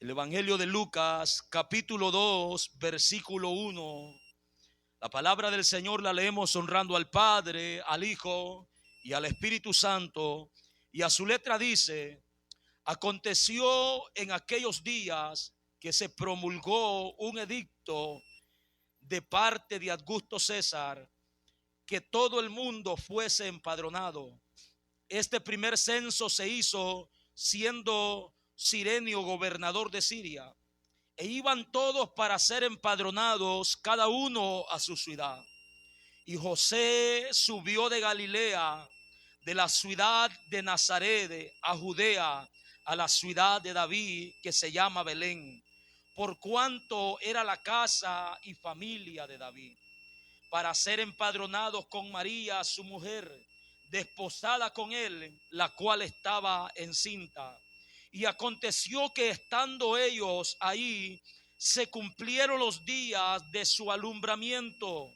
El Evangelio de Lucas, capítulo 2, versículo 1. La palabra del Señor la leemos honrando al Padre, al Hijo y al Espíritu Santo. Y a su letra dice: aconteció en aquellos días que se promulgó un edicto de parte de Augusto César, que todo el mundo fuese empadronado. Este primer censo se hizo siendo Cirenio gobernador de Siria, e iban todos para ser empadronados, cada uno a su ciudad. Y José subió de Galilea, de la ciudad de Nazaret a Judea, a la ciudad de David, que se llama Belén, por cuanto era la casa y familia de David, para ser empadronados con María, su mujer, desposada con él, la cual estaba encinta. Y aconteció que estando ellos ahí, se cumplieron los días de su alumbramiento,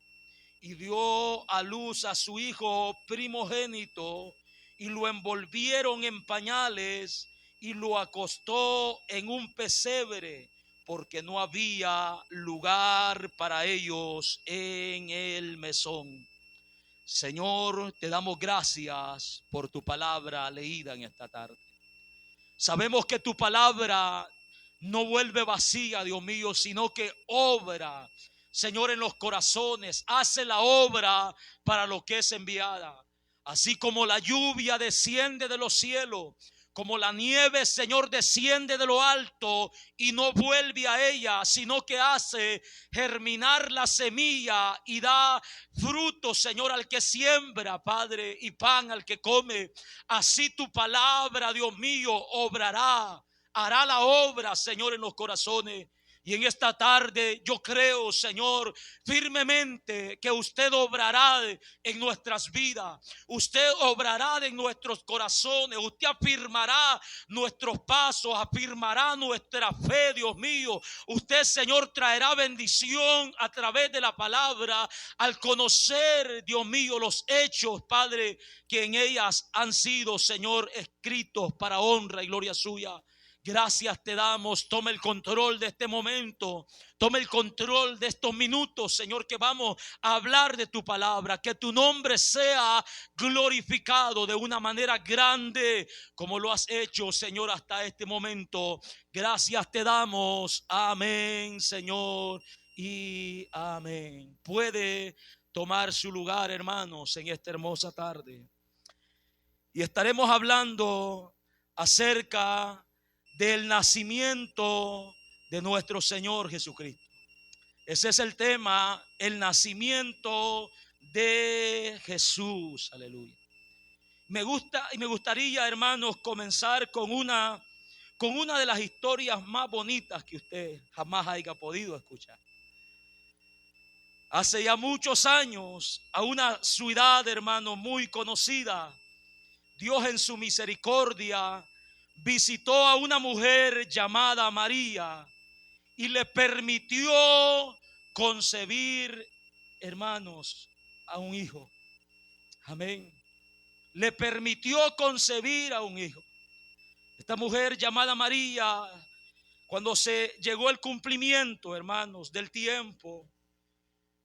y dio a luz a su hijo primogénito, y lo envolvieron en pañales y lo acostó en un pesebre, porque no había lugar para ellos en el mesón. Señor, te damos gracias por tu palabra leída en esta tarde. Sabemos que tu palabra no vuelve vacía, Dios mío, sino que obra, Señor, en los corazones, hace la obra para lo que es enviada. Así como la lluvia desciende de los cielos, como la nieve, Señor, desciende de lo alto y no vuelve a ella, sino que hace germinar la semilla y da fruto, Señor, al que siembra, Padre, y pan al que come. Así tu palabra, Dios mío, obrará, hará la obra, Señor, en los corazones. Y en esta tarde yo creo, Señor, firmemente que usted obrará en nuestras vidas. Usted obrará en nuestros corazones. Usted afirmará nuestros pasos, afirmará nuestra fe, Dios mío. Usted, Señor, traerá bendición a través de la palabra al conocer, Dios mío, los hechos, Padre, que en ellas han sido, Señor, escritos para honra y gloria suya. Gracias te damos. Toma el control de este momento. Toma el control de estos minutos, Señor, que vamos a hablar de tu palabra. Que tu nombre sea glorificado de una manera grande, como lo has hecho, Señor, hasta este momento. Gracias te damos. Amén, Señor, y amén. Puede tomar su lugar, hermanos, en esta hermosa tarde. Y estaremos hablando acerca del nacimiento de nuestro Señor Jesucristo. Ese es el tema, el nacimiento de Jesús. Aleluya. Me gustaría, hermanos, comenzar con una de las historias más bonitas que usted jamás haya podido escuchar. Hace ya muchos años, a una ciudad, hermano, muy conocida, Dios en su misericordia visitó a una mujer llamada María y le permitió concebir, hermanos, a un hijo. Amén. Le permitió concebir a un hijo. Esta mujer llamada María, cuando se llegó el cumplimiento, hermanos, del tiempo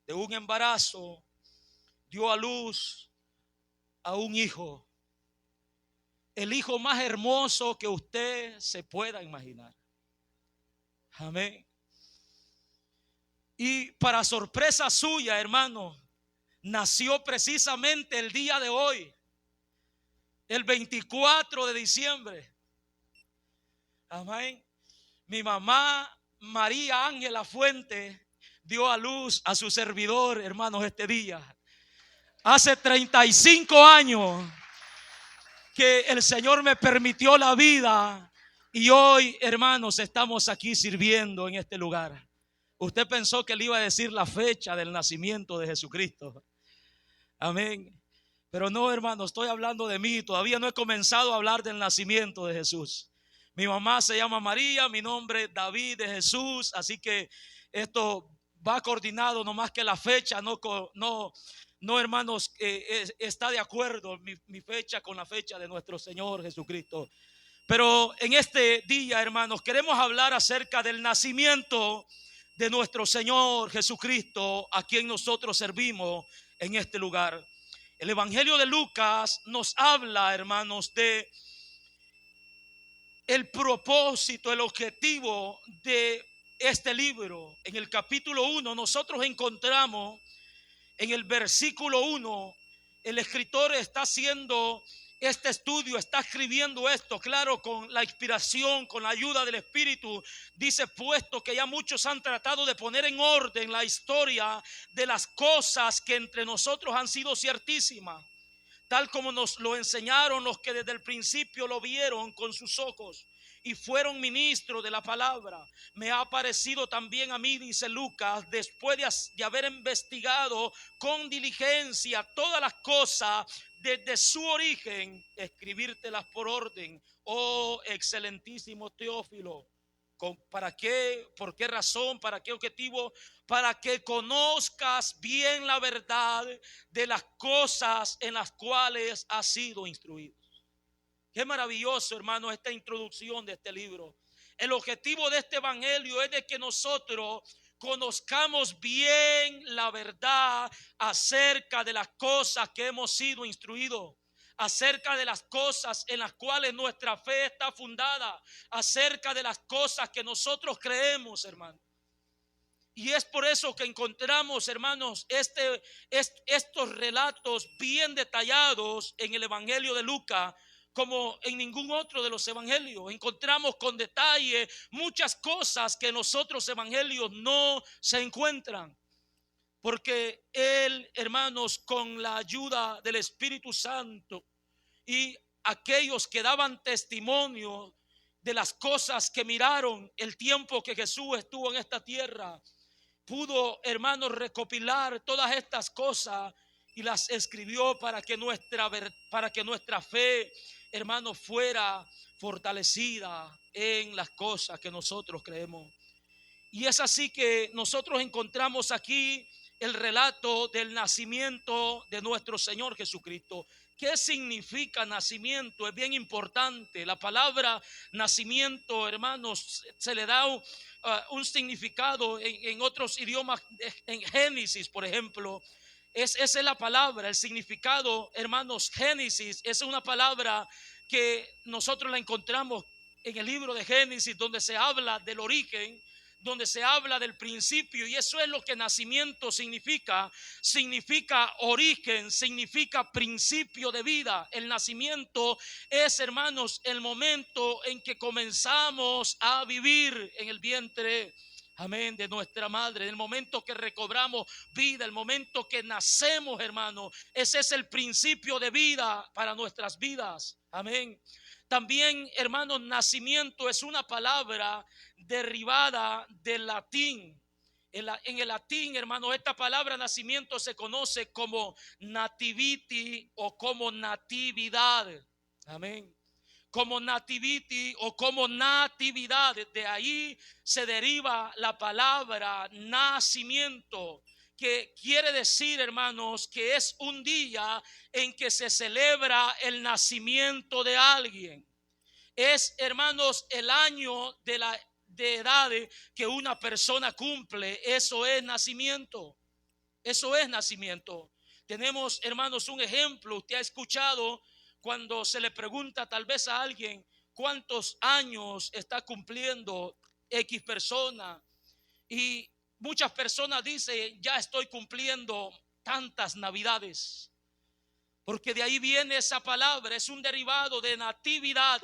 de un embarazo, dio a luz a un hijo. El hijo más hermoso que usted se pueda imaginar. Amén. Y para sorpresa suya, hermano, nació precisamente el día de hoy, el 24 de diciembre. Amén. Mi mamá, María Ángela Fuente, dio a luz a su servidor, hermanos, este día. Hace 35 años que el Señor me permitió la vida y hoy, hermanos, estamos aquí sirviendo en este lugar. Usted pensó que le iba a decir la fecha del nacimiento de Jesucristo. Amén. Pero no, hermano, estoy hablando de mí. Todavía no he comenzado a hablar del nacimiento de Jesús. Mi mamá se llama María, mi nombre es David de Jesús. Así que esto va coordinado, no más que la fecha, no, hermanos, está de acuerdo mi fecha con la fecha de nuestro Señor Jesucristo. Pero en este día, hermanos, queremos hablar acerca del nacimiento de nuestro Señor Jesucristo, a quien nosotros servimos en este lugar. El Evangelio de Lucas nos habla, hermanos, de el propósito, el objetivo de este libro. En el capítulo 1 nosotros encontramos en el versículo 1, el escritor está haciendo este estudio, está escribiendo esto, claro, con la inspiración, con la ayuda del Espíritu. Dice, puesto que ya muchos han tratado de poner en orden la historia de las cosas que entre nosotros han sido ciertísimas, tal como nos lo enseñaron los que desde el principio lo vieron con sus ojos y fueron ministros de la palabra. Me ha parecido también a mí, dice Lucas, después de haber investigado con diligencia todas las cosas desde su origen, escribírtelas por orden, oh excelentísimo Teófilo. ¿Para qué? ¿Por qué razón? ¿Para qué objetivo? Para que conozcas bien la verdad de las cosas en las cuales has sido instruido. Qué maravilloso, hermano, esta introducción de este libro. El objetivo de este evangelio es de que nosotros conozcamos bien la verdad acerca de las cosas que hemos sido instruidos, acerca de las cosas en las cuales nuestra fe está fundada, acerca de las cosas que nosotros creemos, hermano. Y es por eso que encontramos, hermanos, estos relatos bien detallados en el Evangelio de Lucas, como en ningún otro de los evangelios. Encontramos con detalle muchas cosas que en los otros evangelios no se encuentran. Porque él, hermanos, con la ayuda del Espíritu Santo y aquellos que daban testimonio de las cosas que miraron el tiempo que Jesús estuvo en esta tierra, pudo, hermanos, recopilar todas estas cosas y las escribió para que nuestra fe, hermanos, fuera fortalecida en las cosas que nosotros creemos. Y es así que nosotros encontramos aquí el relato del nacimiento de nuestro Señor Jesucristo. ¿Qué significa nacimiento? Es bien importante. La palabra nacimiento, hermanos, se le da un significado en otros idiomas. En Génesis, por ejemplo, esa es la palabra, el significado, hermanos. Génesis es una palabra que nosotros la encontramos en el libro de Génesis, donde se habla del origen, donde se habla del principio, y eso es lo que nacimiento significa. Significa origen, significa principio de vida. El nacimiento es, hermanos, el momento en que comenzamos a vivir en el vientre, amén, de nuestra madre. En el momento que recobramos vida, el momento que nacemos, hermano, ese es el principio de vida para nuestras vidas, amén. También, hermanos, nacimiento es una palabra derivada del latín. En el latín, hermano, esta palabra nacimiento se conoce como nativity o como natividad. Amén. Como nativity o como natividad. De ahí se deriva la palabra nacimiento, que quiere decir, hermanos, que es un día en que se celebra el nacimiento de alguien. Es, hermanos, el año de edad que una persona cumple. Eso es nacimiento. Eso es nacimiento. Tenemos, hermanos, un ejemplo. Usted ha escuchado cuando se le pregunta tal vez a alguien cuántos años está cumpliendo X persona, y muchas personas dicen, ya estoy cumpliendo tantas navidades, porque de ahí viene esa palabra. Es un derivado de natividad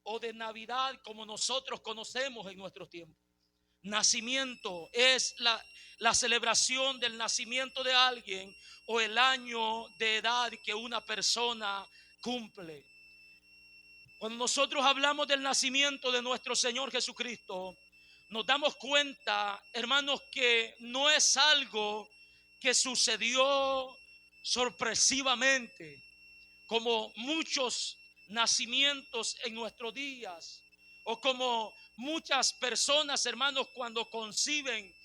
o de Navidad, como nosotros conocemos en nuestros tiempos. Nacimiento es la celebración del nacimiento de alguien o el año de edad que una persona cumple. Cuando nosotros hablamos del nacimiento de nuestro Señor Jesucristo, nos damos cuenta, hermanos, que no es algo que sucedió sorpresivamente, como muchos nacimientos en nuestros días, o como muchas personas, hermanos, cuando conciben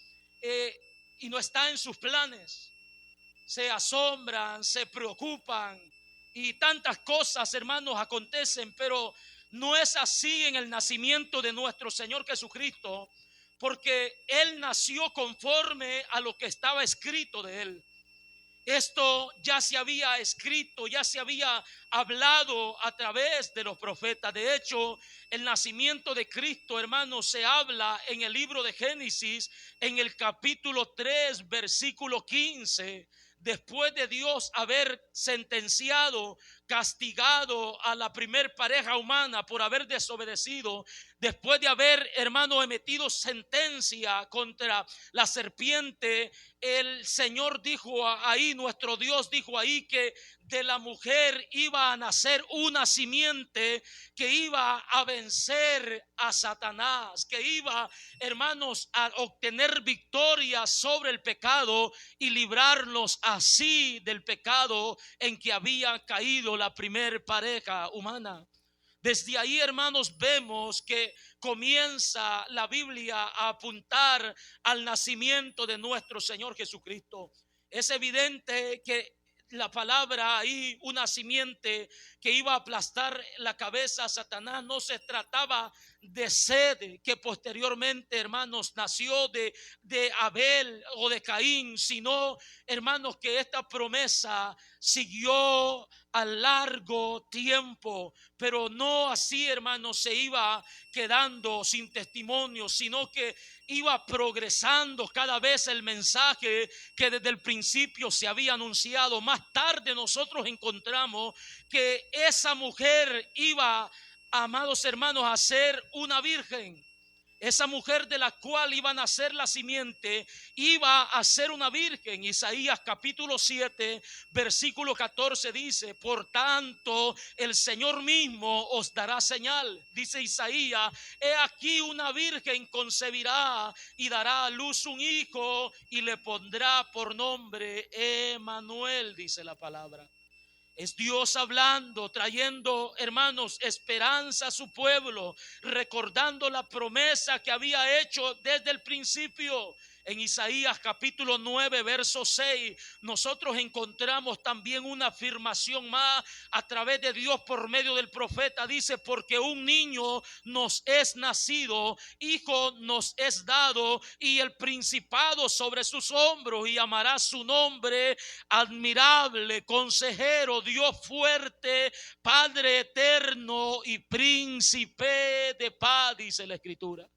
y no está en sus planes, se asombran, se preocupan y tantas cosas, hermanos, acontecen. Pero No es así en el nacimiento de nuestro Señor Jesucristo, porque Él nació conforme a lo que estaba escrito de Él. Esto ya se había escrito, ya se había hablado a través de los profetas. De hecho, el nacimiento de Cristo, hermanos, se habla en el libro de Génesis, en el capítulo 3, versículo 15. Después de Dios haber sentenciado, castigado a la primer pareja humana por haber desobedecido, después de haber, hermano, emitido sentencia contra la serpiente, el Señor dijo ahí, nuestro Dios dijo ahí, que de la mujer iba a nacer una simiente que iba a vencer a Satanás, que iba, hermanos, a obtener victoria sobre el pecado y librarlos así del pecado en que había caído la primer pareja humana. Desde ahí, hermanos, vemos que comienza la Biblia a apuntar al nacimiento de nuestro Señor Jesucristo. Es evidente que la palabra ahí, una simiente que iba a aplastar la cabeza a Satanás, no se trataba de sed, que posteriormente, hermanos, nació de Abel o de Caín, sino, hermanos, que esta promesa siguió a largo tiempo, pero no así, hermanos, se iba quedando sin testimonio, sino que iba progresando cada vez el mensaje que desde el principio se había anunciado. Más tarde nosotros encontramos que esa mujer iba, amados hermanos, a ser una virgen. Esa mujer de la cual iba a nacer la simiente iba a ser una virgen. Isaías capítulo 7 versículo 14 dice: por tanto el Señor mismo os dará señal. Dice Isaías: he aquí una virgen concebirá y dará a luz un hijo y le pondrá por nombre Emmanuel, dice la palabra. Es Dios hablando, trayendo, hermanos, esperanza a su pueblo, recordando la promesa que había hecho desde el principio. En Isaías capítulo 9, verso 6, nosotros encontramos también una afirmación más a través de Dios por medio del profeta. Dice: porque un niño nos es nacido, hijo nos es dado, y el principado sobre sus hombros, y llamará su nombre admirable, consejero, Dios fuerte, Padre eterno y príncipe de paz, dice la Escritura.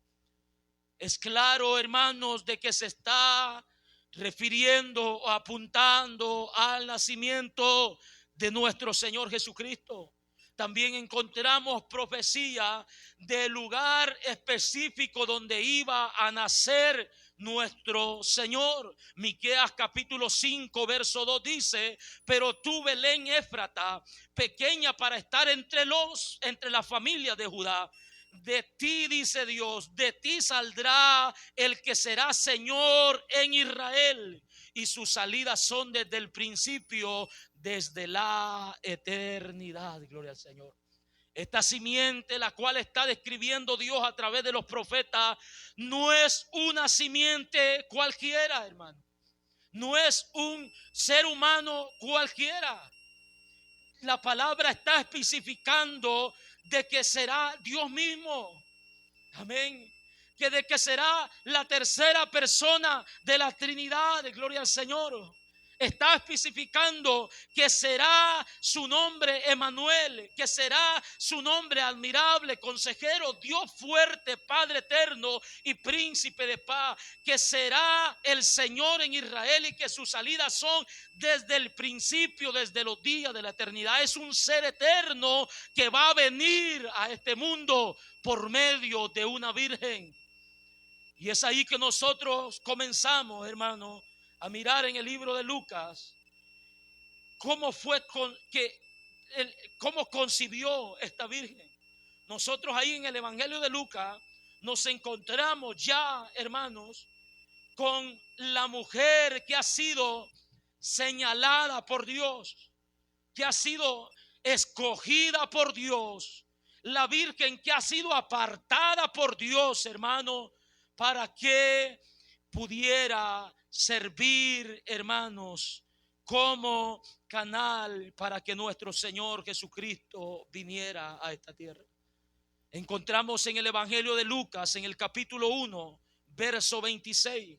Es claro, hermanos, de que se está refiriendo o apuntando al nacimiento de nuestro Señor Jesucristo. También encontramos profecía del lugar específico donde iba a nacer nuestro Señor. Miqueas capítulo 5 verso 2 dice: pero tú, Belén Éfrata, pequeña para estar entre la familia de Judá, de ti, dice Dios, de ti saldrá el que será Señor en Israel, y sus salidas son desde el principio, desde la eternidad. Gloria al Señor. Esta simiente, la cual está describiendo Dios a través de los profetas, no es una simiente cualquiera, hermano. No es un ser humano cualquiera. La palabra está especificando de que será Dios mismo. Amén. Que de que será la tercera persona de la Trinidad. Gloria al Señor. Está especificando que será su nombre Emmanuel, que será su nombre admirable, consejero, Dios fuerte, Padre eterno y príncipe de paz, que será el Señor en Israel y que sus salidas son desde el principio, desde los días de la eternidad. Es un ser eterno que va a venir a este mundo por medio de una virgen. Y es ahí que nosotros comenzamos, hermano, a mirar en el libro de Lucas cómo concibió esta virgen. Nosotros ahí en el Evangelio de Lucas nos encontramos ya, hermanos, con la mujer que ha sido señalada por Dios, que ha sido escogida por Dios, la virgen que ha sido apartada por Dios, hermano, para que pudiera servir, hermanos, como canal para que nuestro Señor Jesucristo viniera a esta tierra. Encontramos en el Evangelio de Lucas, en el capítulo 1, verso 26.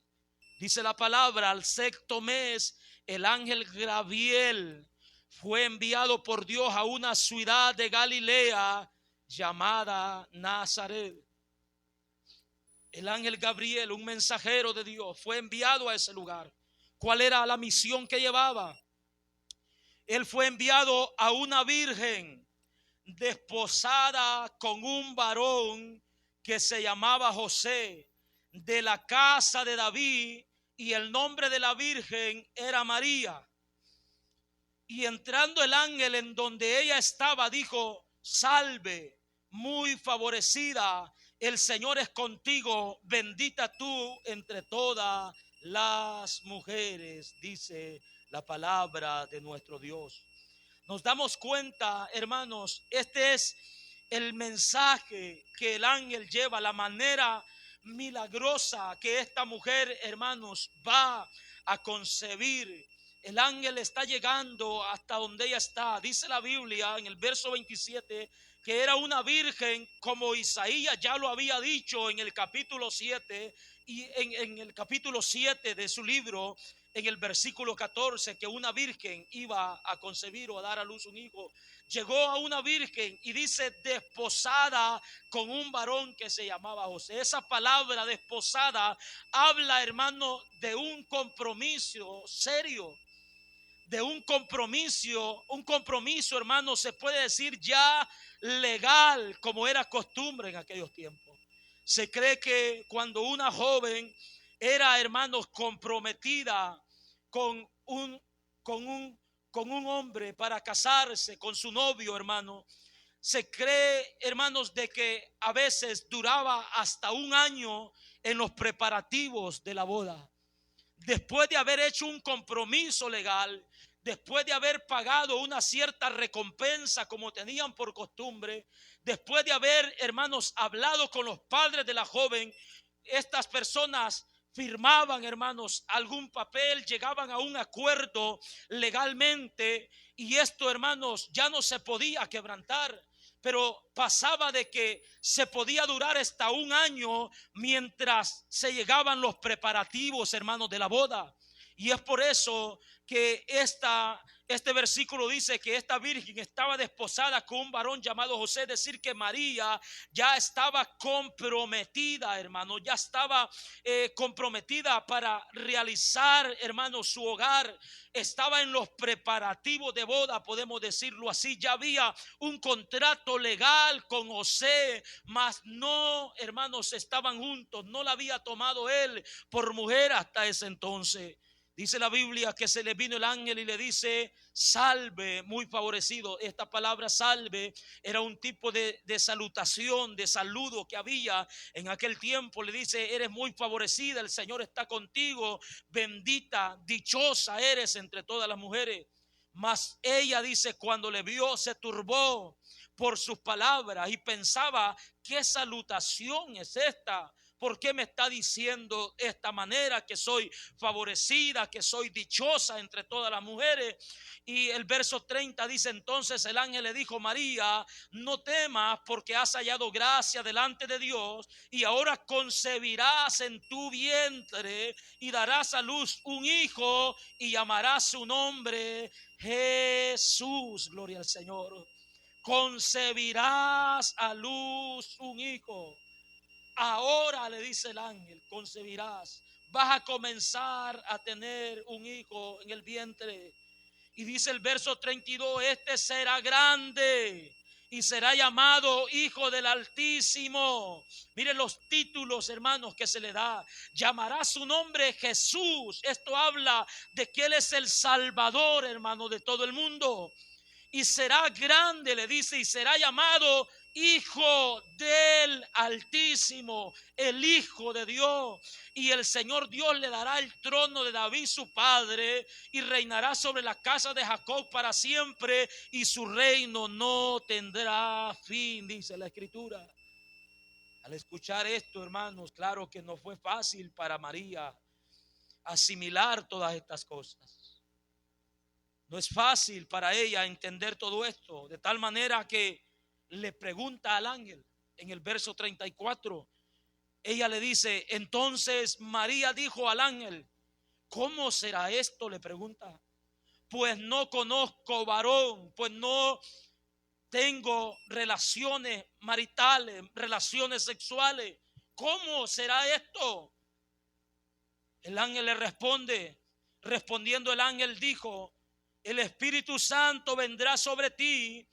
Dice la palabra: al sexto mes, el ángel Gabriel fue enviado por Dios a una ciudad de Galilea llamada Nazaret. El ángel Gabriel, un mensajero de Dios, fue enviado a ese lugar. ¿Cuál era la misión que llevaba? Él fue enviado a una virgen desposada con un varón que se llamaba José, de la casa de David, y el nombre de la virgen era María. Y entrando el ángel en donde ella estaba, dijo: salve, muy favorecida, el Señor es contigo, bendita tú entre todas las mujeres, dice la palabra de nuestro Dios. Nos damos cuenta, hermanos, este es el mensaje que el ángel lleva, la manera milagrosa que esta mujer, hermanos, va a concebir. El ángel está llegando hasta donde ella está. Dice la Biblia en el verso 27 que era una virgen, como Isaías ya lo había dicho en el capítulo 7 y en el capítulo 7 de su libro, en el versículo 14, que una virgen iba a concebir o a dar a luz un hijo. Llegó a una virgen y dice desposada con un varón que se llamaba José. Esa palabra desposada habla, hermano, de un compromiso serio, de un compromiso, hermano, se puede decir ya legal, como era costumbre en aquellos tiempos. Se cree que cuando una joven era, hermanos, comprometida con un, con un, con un hombre para casarse con su novio, hermano, se cree, hermanos, de que a veces duraba hasta un año en los preparativos de la boda. Después de haber hecho un compromiso legal, después de haber pagado una cierta recompensa como tenían por costumbre, después de haber, hermanos, hablado con los padres de la joven, estas personas firmaban, hermanos, algún papel, llegaban a un acuerdo legalmente, y esto, hermanos, ya no se podía quebrantar. Pero pasaba de que se podía durar hasta un año mientras se llegaban los preparativos, hermanos, de la boda. Y es por eso que este versículo dice que esta virgen estaba desposada con un varón llamado José, es decir, que María ya estaba comprometida, hermano, ya estaba comprometida para realizar, hermano, su hogar. Estaba en los preparativos de boda, podemos decirlo así. Ya había un contrato legal con José, mas no, hermanos, estaban juntos. No la había tomado él por mujer hasta ese entonces. Dice la Biblia que se le vino el ángel y le dice: salve, muy favorecido. Esta palabra salve era un tipo de salutación, de saludo que había en aquel tiempo. Le dice: eres muy favorecida, el Señor está contigo, bendita, dichosa eres entre todas las mujeres. Mas ella, dice, cuando le vio se turbó por sus palabras y pensaba: ¿qué salutación es esta? ¿Por qué me está diciendo esta manera que soy favorecida, que soy dichosa entre todas las mujeres? Y el verso 30 dice: entonces el ángel le dijo: María, no temas, porque has hallado gracia delante de Dios, y ahora concebirás en tu vientre y darás a luz un hijo y llamarás su nombre Jesús. Gloria al Señor. Concebirás a luz un hijo. Ahora, le dice el ángel, concebirás, vas a comenzar a tener un hijo en el vientre. Y dice el verso 32: este será grande y será llamado Hijo del Altísimo. Miren los títulos, hermanos, que se le da. Llamará su nombre Jesús. Esto habla de que Él es el Salvador, hermano, de todo el mundo. Y será grande, le dice, y será llamado Hijo del Altísimo, el Hijo de Dios. Y el Señor Dios le dará el trono de David su padre, y reinará sobre la casa de Jacob para siempre, y su reino no tendrá fin, dice la Escritura. Al escuchar esto, hermanos, claro que no fue fácil para María asimilar todas estas cosas. No es fácil para ella entender todo esto, de tal manera que le pregunta al ángel. en el verso 34, ella le dice: entonces María dijo al ángel: ¿cómo será esto? Le pregunta. Pues no conozco varón, pues no tengo relaciones maritales, relaciones sexuales. ¿Cómo será esto? El ángel le responde. Respondiendo el ángel dijo: el Espíritu Santo vendrá sobre ti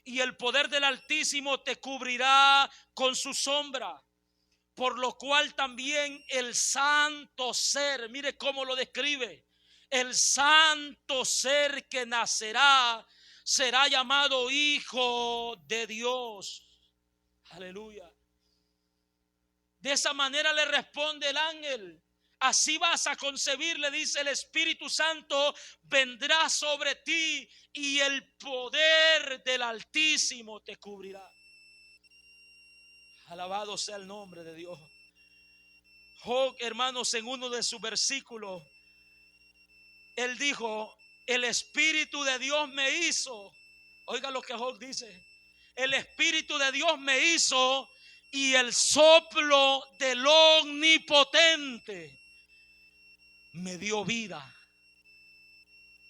y el poder del Altísimo te cubrirá con su sombra. Por lo cual también el santo ser, mire cómo lo describe, el santo ser que nacerá será llamado Hijo de Dios. Aleluya. De esa manera le responde el ángel: así vas a concebir, le dice, el Espíritu Santo vendrá sobre ti y el poder del Altísimo te cubrirá. Alabado sea el nombre de Dios. Job, hermanos, en uno de sus versículos, él dijo: el Espíritu de Dios me hizo. Oiga lo que Job dice: el Espíritu de Dios me hizo y el soplo del Omnipotente me dio vida.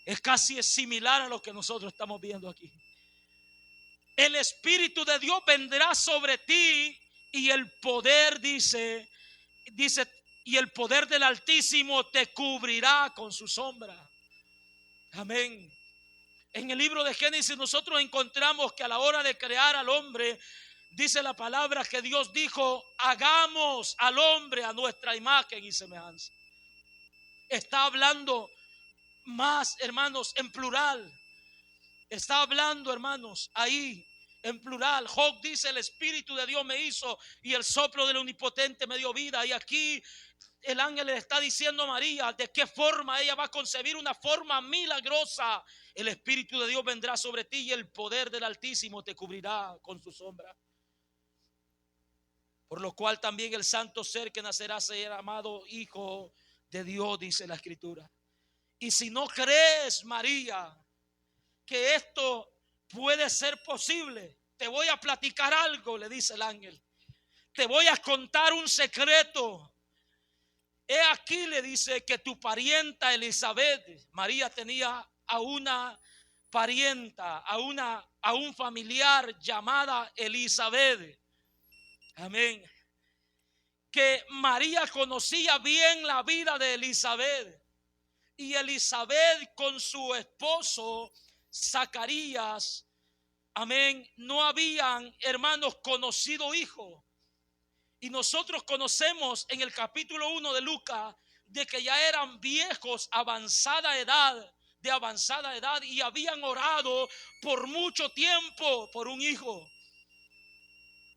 Es casi similar a lo que nosotros estamos viendo aquí. El Espíritu de Dios vendrá sobre ti y el poder, dice, y el poder del Altísimo te cubrirá con su sombra. Amén. En el libro de Génesis nosotros encontramos que a la hora de crear al hombre, dice la palabra que Dios dijo: hagamos al hombre a nuestra imagen y semejanza. Está hablando más, hermanos, en plural. Está hablando, hermanos, ahí en plural. Job dice: el Espíritu de Dios me hizo y el soplo del Omnipotente me dio vida. Y aquí el ángel le está diciendo a María de qué forma ella va a concebir una forma milagrosa. El Espíritu de Dios vendrá sobre ti y el poder del Altísimo te cubrirá con su sombra. Por lo cual también el santo ser que nacerá será llamado Hijo de Dios, dice la Escritura. Y si no crees, María, que esto puede ser posible, te voy a platicar algo, le dice el ángel. Te voy a contar un secreto. He aquí, le dice, que tu parienta Elizabeth, María tenía a una parienta, a un familiar llamada Elizabeth. Amén. Que María conocía bien la vida de Elizabeth. Y Elizabeth con su esposo Zacarías, amén, no habían, hermanos, conocido hijo. Y nosotros conocemos en el capítulo 1 de Lucas de que ya eran viejos, de avanzada edad, y habían orado por mucho tiempo por un hijo.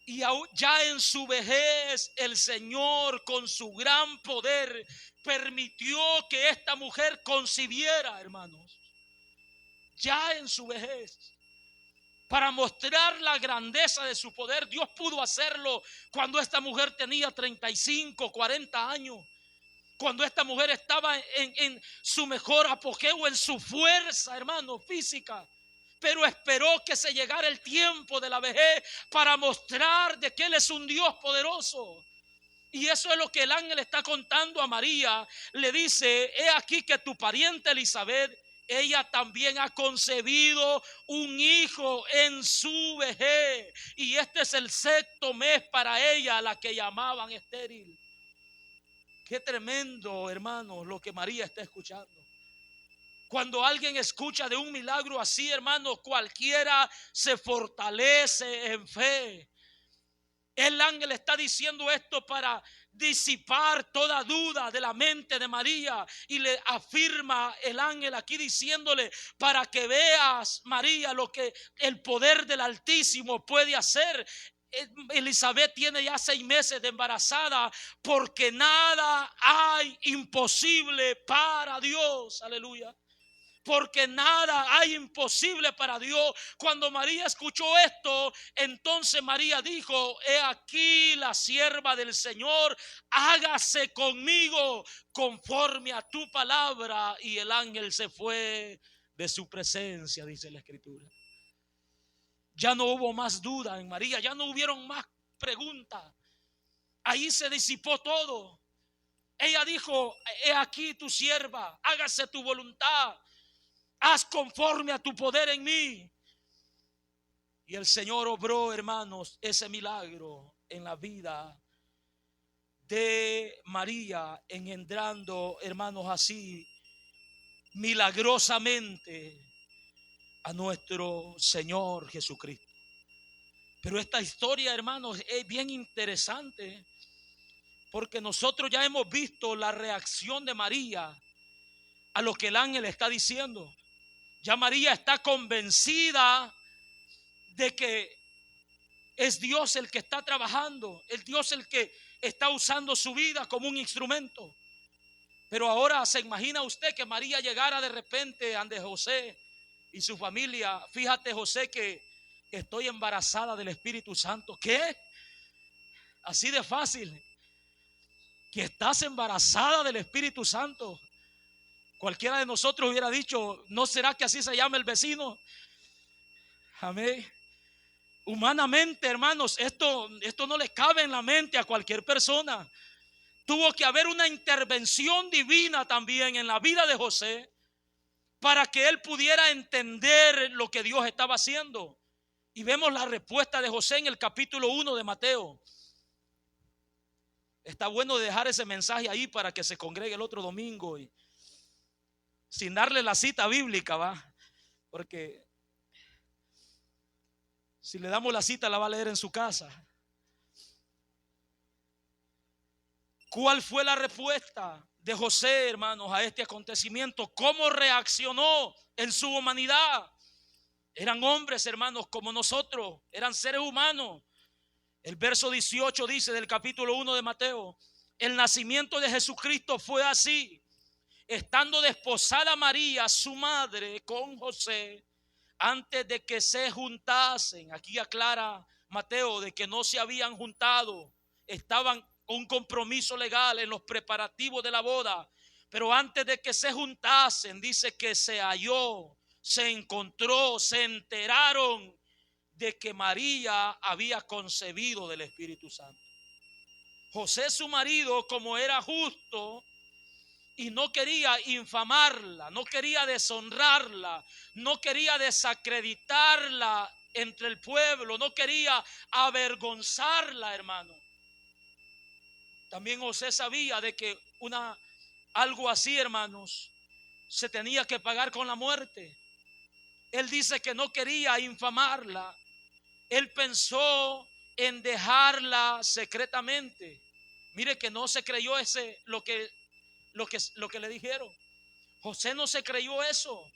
Y ya en su vejez el Señor con su gran poder permitió que esta mujer concibiera, hermanos. Ya en su vejez, para mostrar la grandeza de su poder, Dios pudo hacerlo cuando esta mujer tenía 35, 40 años. Cuando esta mujer estaba en su mejor apogeo, en su fuerza, hermano, física. Pero esperó que se llegara el tiempo de la vejez para mostrar de que Él es un Dios poderoso. Y eso es lo que el ángel está contando a María. Le dice: he aquí que tu pariente Elizabeth, ella también ha concebido un hijo en su vejez. Y este es el sexto mes para ella, la que llamaban estéril. Qué tremendo, hermano, lo que María está escuchando. Cuando alguien escucha de un milagro así, hermano, cualquiera se fortalece en fe. El ángel está diciendo esto para disipar toda duda de la mente de María. Y le afirma el ángel aquí diciéndole: para que veas, María, lo que el poder del Altísimo puede hacer. Elizabeth tiene ya 6 meses de embarazada, porque nada hay imposible para Dios. Aleluya. Porque nada hay imposible para Dios. Cuando María escuchó esto, entonces María dijo: he aquí la sierva del Señor, hágase conmigo conforme a tu palabra. Y el ángel se fue de su presencia, dice la Escritura. Ya no hubo más duda en María, ya no hubieron más pregunta. Ahí se disipó todo. Ella dijo: he aquí tu sierva, hágase tu voluntad, haz conforme a tu poder en mí. Y el Señor obró, hermanos, ese milagro en la vida de María, engendrando, hermanos, así milagrosamente a nuestro Señor Jesucristo. Pero esta historia, hermanos, es bien interesante, porque nosotros ya hemos visto la reacción de María a lo que el ángel está diciendo. Ya María está convencida de que es Dios el que está trabajando, es Dios el que está usando su vida como un instrumento. Pero ahora se imagina usted que María llegara de repente ante José y su familia: fíjate, José, que estoy embarazada del Espíritu Santo. ¿Qué? Así de fácil. Que estás embarazada del Espíritu Santo. Cualquiera de nosotros hubiera dicho: ¿no será que así se llama el vecino? Amén. Humanamente, hermanos, esto no le cabe en la mente a cualquier persona. Tuvo que haber una intervención divina también en la vida de José para que él pudiera entender lo que Dios estaba haciendo. Y vemos la respuesta de José en el capítulo 1 de Mateo. Está bueno dejar ese mensaje ahí para que se congregue el otro domingo y sin darle la cita bíblica, ¿va? Porque si le damos la cita, la va a leer en su casa. ¿Cuál fue la respuesta de José, hermanos, a este acontecimiento? ¿Cómo reaccionó en su humanidad? Eran hombres, hermanos, como nosotros, eran seres humanos. El verso 18 dice del capítulo 1 de Mateo: el nacimiento de Jesucristo fue así: estando desposada María, su madre, con José, antes de que se juntasen. Aquí aclara Mateo de que no se habían juntado, estaban con un compromiso legal en los preparativos de la boda, pero antes de que se juntasen, dice que se halló, se encontró, se enteraron de que María había concebido del Espíritu Santo. José, su marido, como era justo y no quería infamarla, no quería deshonrarla, no quería desacreditarla entre el pueblo, no quería avergonzarla, hermano. También José sabía de que algo así, hermanos, se tenía que pagar con la muerte. Él dice que no quería infamarla. Él pensó en dejarla secretamente. Mire que no se creyó lo que le dijeron. José no se creyó eso.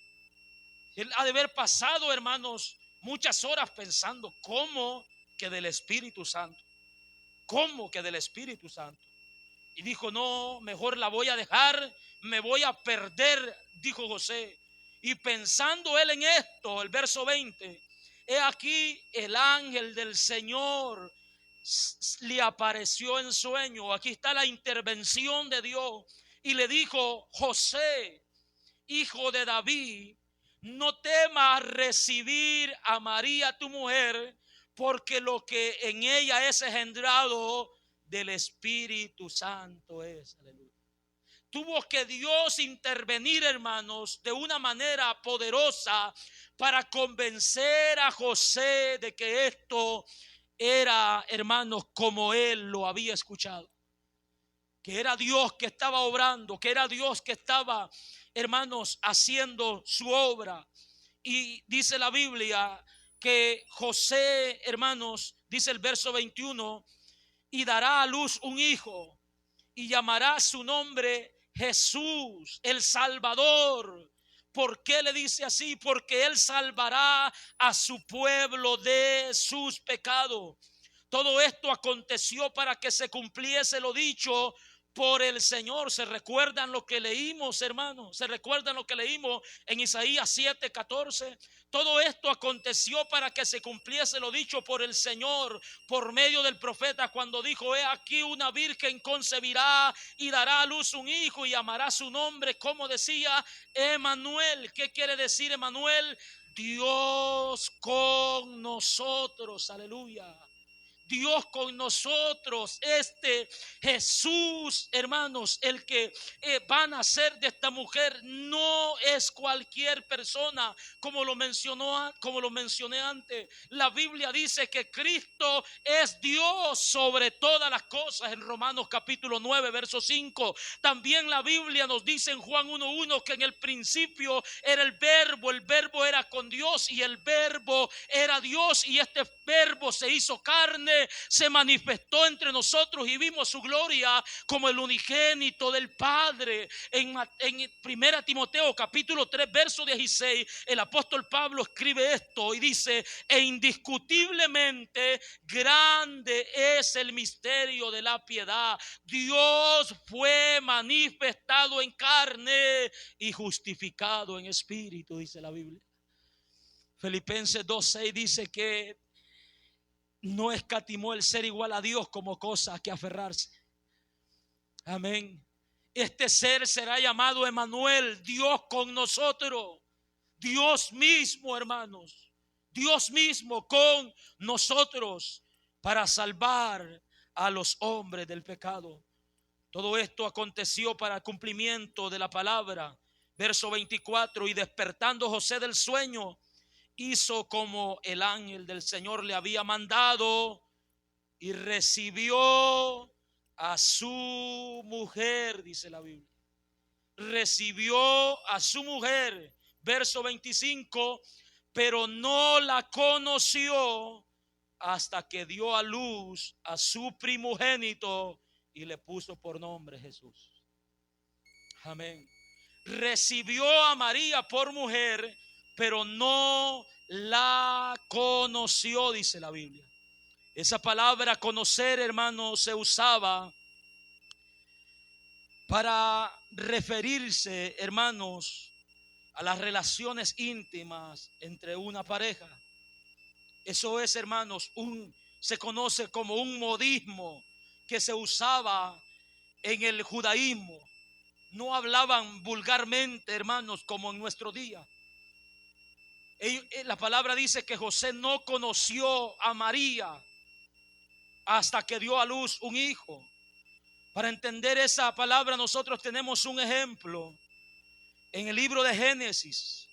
Él ha de haber pasado, hermanos, muchas horas pensando: ¿cómo que del Espíritu Santo? ¿Cómo que del Espíritu Santo? Y dijo: no, mejor la voy a dejar, me voy a perder, dijo José. Y pensando él en esto, el verso 20: he aquí el ángel del Señor le apareció en sueño. Aquí está la intervención de Dios. Y le dijo: José, hijo de David, no temas recibir a María tu mujer, porque lo que en ella es engendrado del Espíritu Santo es. Aleluya. Tuvo que Dios intervenir, hermanos, de una manera poderosa para convencer a José de que esto era, hermanos, como él lo había escuchado. Que era Dios que estaba obrando, que era Dios que estaba, hermanos, haciendo su obra. Y dice la Biblia que José, hermanos, dice el verso 21, y dará a luz un hijo y llamará su nombre Jesús, el Salvador. ¿Por qué le dice así? Porque él salvará a su pueblo de sus pecados. Todo esto aconteció para que se cumpliese lo dicho por el Señor. ¿Se recuerdan lo que leímos, hermanos? ¿Se recuerdan lo que leímos en Isaías 7:14? Todo esto aconteció para que se cumpliese lo dicho por el Señor por medio del profeta, cuando dijo: he aquí una virgen concebirá y dará a luz un hijo y llamará su nombre, como decía, Emanuel. ¿Qué quiere decir Emanuel? Dios con nosotros. Aleluya. Dios con nosotros. Este Jesús, hermanos, el que va a nacer de esta mujer, no es cualquier persona, como lo mencioné antes. La Biblia dice que Cristo es Dios sobre todas las cosas en Romanos capítulo 9 verso 5. También la Biblia nos dice en Juan 1:1 que en el principio era el verbo era con Dios y el verbo era Dios, y este verbo se hizo carne, se manifestó entre nosotros y vimos su gloria como el unigénito del Padre. En 1 Timoteo capítulo 3 verso 16, el apóstol Pablo escribe esto y dice: e indiscutiblemente grande es el misterio de la piedad. Dios fue manifestado en carne y justificado en espíritu, dice la Biblia. Filipenses 2:6 dice que no escatimó el ser igual a Dios como cosa a que aferrarse. Amén. Este ser será llamado Emmanuel, Dios con nosotros. Dios mismo, hermanos, Dios mismo con nosotros para salvar a los hombres del pecado. Todo esto aconteció para el cumplimiento de la palabra. Verso 24: y despertando José del sueño, hizo como el ángel del Señor le había mandado y recibió a su mujer, dice la Biblia. Recibió a su mujer. Verso 25: pero no la conoció hasta que dio a luz a su primogénito y le puso por nombre Jesús. Amén. Recibió a María por mujer, pero no la conoció, dice la Biblia. Esa palabra conocer, hermanos, se usaba para referirse, hermanos, a las relaciones íntimas entre una pareja. Eso es, hermanos, se conoce como un modismo que se usaba en el judaísmo. No hablaban vulgarmente, hermanos, como en nuestro día. La palabra dice que José no conoció a María hasta que dio a luz un hijo. Para entender esa palabra, nosotros tenemos un ejemplo en el libro de Génesis,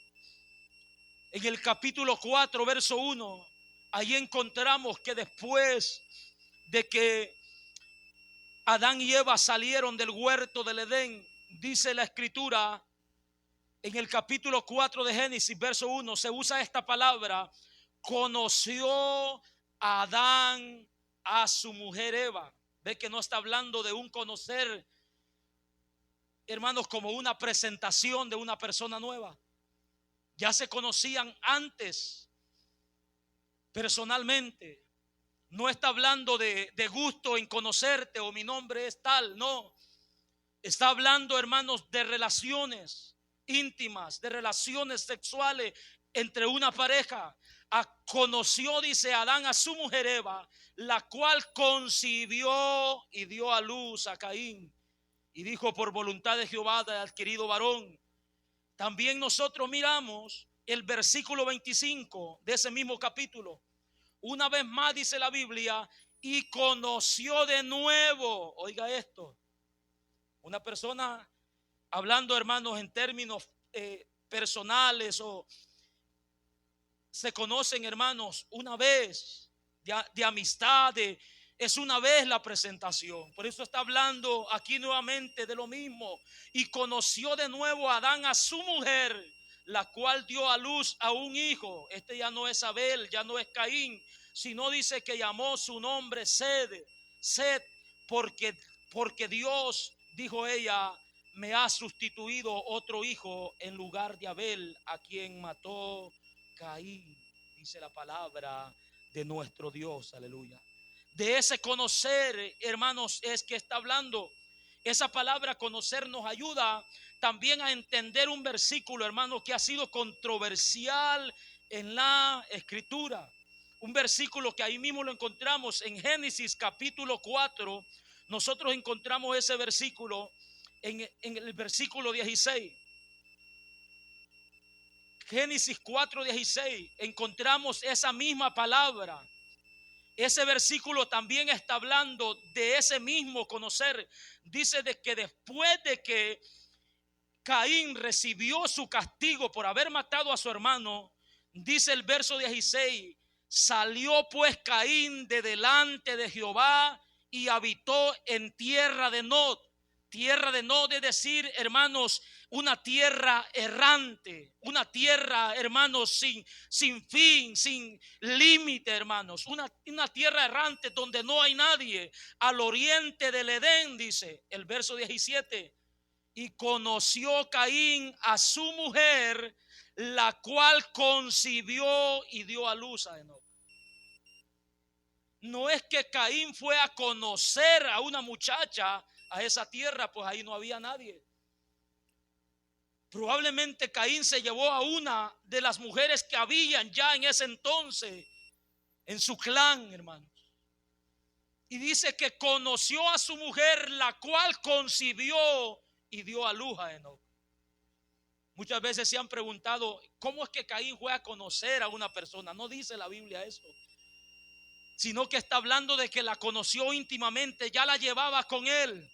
en el capítulo 4 verso 1. Ahí encontramos que después de que Adán y Eva salieron del huerto del Edén, dice la escritura en el capítulo 4 de Génesis verso 1, se usa esta palabra: conoció Adán a su mujer Eva. Ve que no está hablando de un conocer, hermanos, como una presentación de una persona nueva. Ya se conocían antes personalmente. No está hablando de gusto en conocerte o mi nombre es tal, no. Está hablando, hermanos, de relaciones íntimas, de relaciones sexuales entre una pareja. Conoció, dice Adán, a su mujer Eva, la cual concibió y dio a luz a Caín. Y dijo: por voluntad de Jehová he adquirido varón. También nosotros miramos el versículo 25 de ese mismo capítulo. Una vez más dice la Biblia: y conoció de nuevo. Oiga esto. Una persona hablando, hermanos, en términos personales, o se conocen, hermanos, una vez de amistad, es una vez la presentación. Por eso está hablando aquí nuevamente de lo mismo. Y conoció de nuevo Adán a su mujer, la cual dio a luz a un hijo. Este ya no es Abel, ya no es Caín, sino dice que llamó su nombre Set, porque Dios, dijo ella, me ha sustituido otro hijo en lugar de Abel, a quien mató Caín. Dice la palabra de nuestro Dios, aleluya. De ese conocer, hermanos, es que está hablando. Esa palabra conocer nos ayuda también a entender un versículo, hermanos, que ha sido controversial en la escritura. Un versículo que ahí mismo lo encontramos en Génesis capítulo 4. Nosotros encontramos ese versículo en el versículo 16. Génesis 4:16, encontramos esa misma palabra. ese versículo también está hablando de ese mismo conocer. Dice de que después de que Caín recibió su castigo por haber matado a su hermano, dice el verso 16, salió pues Caín de delante de Jehová y habitó en tierra de Nod. Tierra de Nod es decir, hermanos, una tierra errante, una tierra, hermanos, sin fin, sin límite, hermanos, una tierra errante donde no hay nadie, al oriente del Edén, dice el verso 17. Y conoció Caín a su mujer, la cual concibió y dio a luz a Enoc. No es que Caín fue a conocer a una muchacha a esa tierra, pues ahí no había nadie. Probablemente Caín se llevó a una de las mujeres que habían ya en ese entonces en su clan, hermanos. Y dice que conoció a su mujer, la cual concibió y dio a luz a Enoc. Muchas veces se han preguntado, ¿cómo es que Caín fue a conocer a una persona? No dice la Biblia eso, sino que está hablando de que la conoció íntimamente, ya la llevaba con él.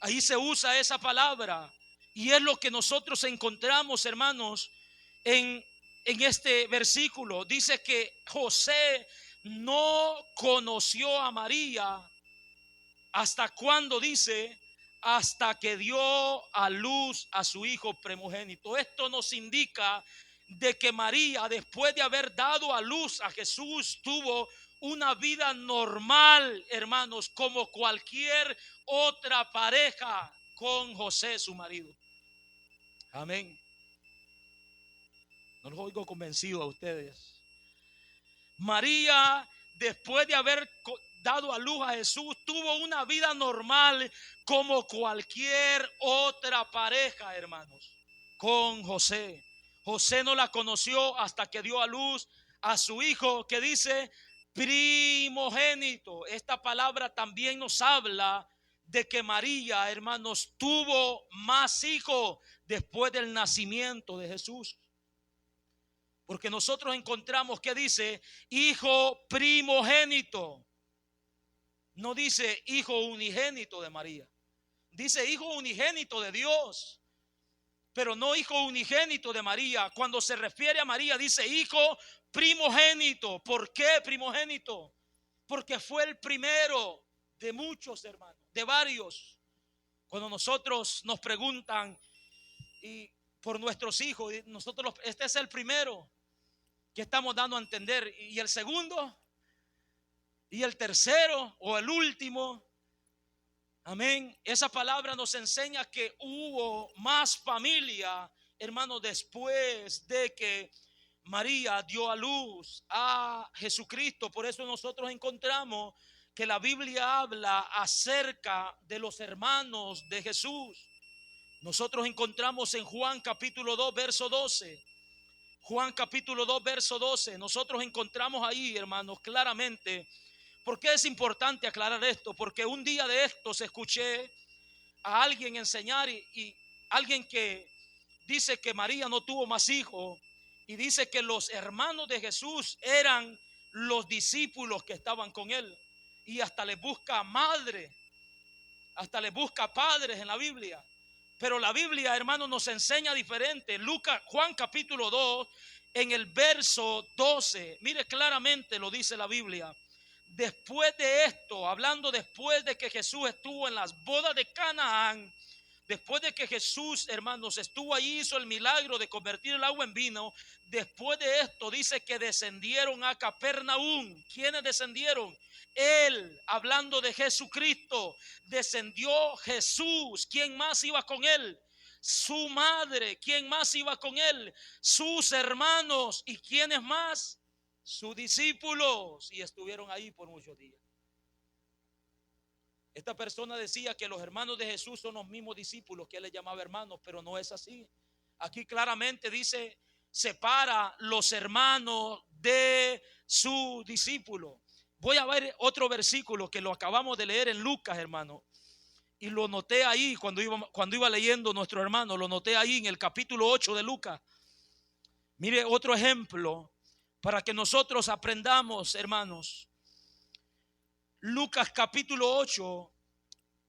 Ahí se usa esa palabra y es lo que nosotros encontramos, hermanos, en este versículo. Dice que José no conoció a María hasta cuando dice, hasta que dio a luz a su hijo primogénito. Esto nos indica de que María, después de haber dado a luz a Jesús, tuvo una vida normal, hermanos, como cualquier otra pareja con José, su marido. Amén. No los oigo convencido a ustedes. María, después de haber dado a luz a Jesús, tuvo una vida normal como cualquier otra pareja, hermanos, con José. José no la conoció hasta que dio a luz a su hijo, que dice primogénito. Esta palabra también nos habla de que María, hermanos, tuvo más hijos después del nacimiento de Jesús. Porque nosotros encontramos que dice hijo primogénito. No dice hijo unigénito de María. Dice hijo unigénito de Dios, pero no hijo unigénito de María. Cuando se refiere a María dice hijo primogénito. ¿Por qué primogénito? Porque fue el primero de muchos, hermanos, de varios. Cuando nosotros nos preguntan y por nuestros hijos, nosotros, este es el primero que estamos dando a entender, y el segundo y el tercero o el último. Amén. Esa palabra nos enseña que hubo más familia, hermanos, después de que María dio a luz a Jesucristo. Por eso nosotros encontramos que la Biblia habla acerca de los hermanos de Jesús. Nosotros encontramos en Juan capítulo 2 verso 12. Juan capítulo 2 verso 12. Nosotros encontramos ahí, hermanos, claramente. ¿Por qué es importante aclarar esto? Porque un día de estos escuché a alguien enseñar y alguien que dice que María no tuvo más hijos y dice que los hermanos de Jesús eran los discípulos que estaban con él, y hasta les busca madre, hasta les busca padres en la Biblia. Pero la Biblia, hermanos, nos enseña diferente. Juan capítulo 2 en el verso 12, mire claramente lo dice la Biblia. Después de esto, hablando después de que Jesús estuvo en las bodas de Canaán, después de que Jesús, hermanos, estuvo allí, hizo el milagro de convertir el agua en vino. Después de esto dice que descendieron a Capernaum. ¿Quiénes descendieron? Él, hablando de Jesucristo, descendió Jesús. ¿Quién más iba con él? Su madre. ¿Quién más iba con él? Sus hermanos. ¿Y quiénes más? Sus discípulos. Y estuvieron ahí por muchos días. Esta persona decía que los hermanos de Jesús son los mismos discípulos que él les llamaba hermanos, pero no es así. Aquí claramente dice, separa los hermanos de su discípulo. Voy a ver otro versículo que lo acabamos de leer en Lucas, hermano, y lo noté ahí cuando iba leyendo nuestro hermano, lo noté ahí en el capítulo 8 de Lucas. Mire otro ejemplo para que nosotros aprendamos, hermanos. Lucas capítulo 8,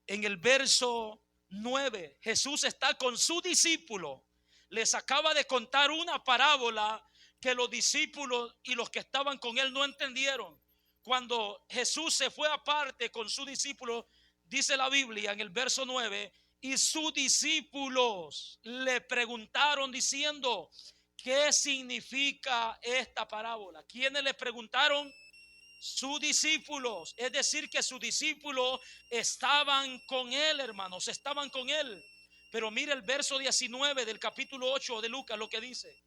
en el verso 9, Jesús está con su discípulo. Les acaba de contar una parábola que los discípulos y los que estaban con él no entendieron. Cuando Jesús se fue aparte con su discípulo, dice la Biblia en el verso 9, y sus discípulos le preguntaron diciendo: ¿qué significa esta parábola? ¿Quiénes le preguntaron? Sus discípulos. Es decir, que sus discípulos estaban con él, hermanos, estaban con él. Pero mire el verso 19 del capítulo 8 de Lucas, lo que dice: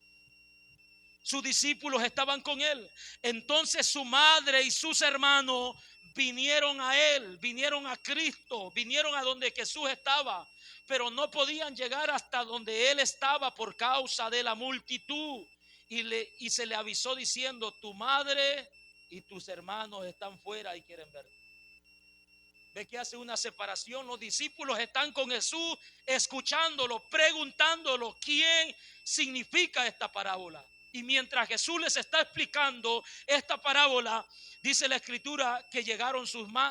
sus discípulos estaban con él. Entonces su madre y sus hermanos vinieron a él, vinieron a Cristo, vinieron a donde Jesús estaba, pero no podían llegar hasta donde él estaba por causa de la multitud. Y se le avisó diciendo: tu madre y tus hermanos están fuera y quieren verte. Ve que hace una separación. Los discípulos están con Jesús, escuchándolo, preguntándolo qué significa esta parábola. Y mientras Jesús les está explicando esta parábola, dice la escritura que llegaron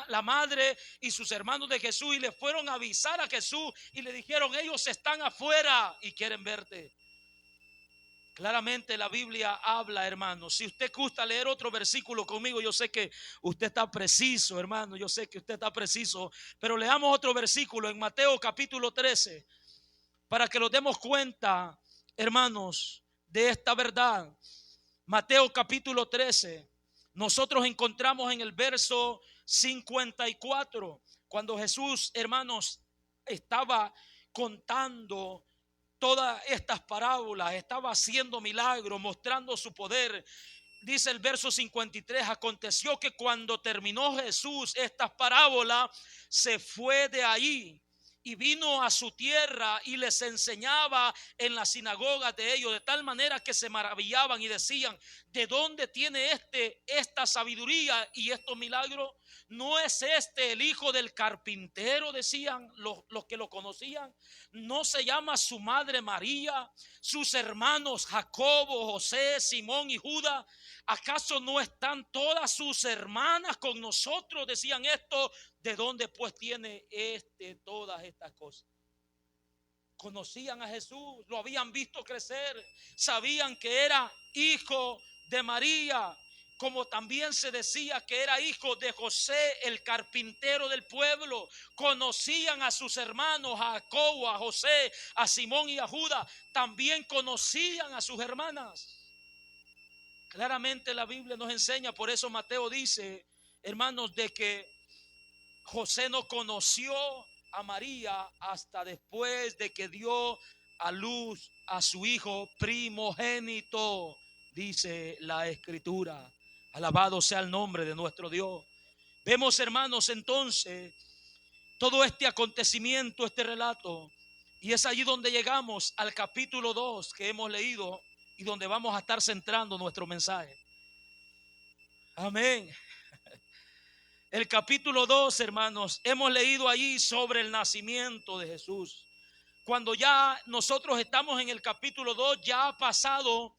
la madre y sus hermanos de Jesús y le fueron a avisar a Jesús y le dijeron: ellos están afuera y quieren verte. Claramente la Biblia habla, hermano. Si usted gusta leer otro versículo conmigo, yo sé que usted está preciso, hermano. Yo sé que usted está preciso. Pero leamos otro versículo en Mateo capítulo 13 para que nos demos cuenta, hermanos, de esta verdad. Mateo capítulo 13. Nosotros encontramos en el verso 54, cuando Jesús, hermanos, estaba contando todas estas parábolas, estaba haciendo milagros, mostrando su poder. Dice el verso 53: aconteció que cuando terminó Jesús estas parábolas, se fue de allí y vino a su tierra y les enseñaba en las sinagogas de ellos, de tal manera que se maravillaban y decían: ¿de dónde tiene esta sabiduría y estos milagros? ¿No es este el hijo del carpintero? Decían los que lo conocían. ¿No se llama su madre María, sus hermanos Jacobo, José, Simón y Judas? ¿Acaso no están todas sus hermanas con nosotros? Decían esto. ¿De dónde pues tiene todas estas cosas? Conocían a Jesús, lo habían visto crecer, sabían que era hijo de María, como también se decía que era hijo de José, el carpintero del pueblo. Conocían a sus hermanos, a Jacobo, a José, a Simón y a Judas. También conocían a sus hermanas. Claramente la Biblia nos enseña, por eso Mateo dice, hermanos, de que José no conoció a María hasta después de que dio a luz a su hijo primogénito, dice la escritura. Alabado sea el nombre de nuestro Dios. Vemos, hermanos, entonces todo este acontecimiento, este relato, y es allí donde llegamos al capítulo 2 que hemos leído y donde vamos a estar centrando nuestro mensaje. Amén. El capítulo 2, hermanos, hemos leído allí sobre el nacimiento de Jesús. Cuando ya nosotros estamos en el capítulo 2, ya ha pasado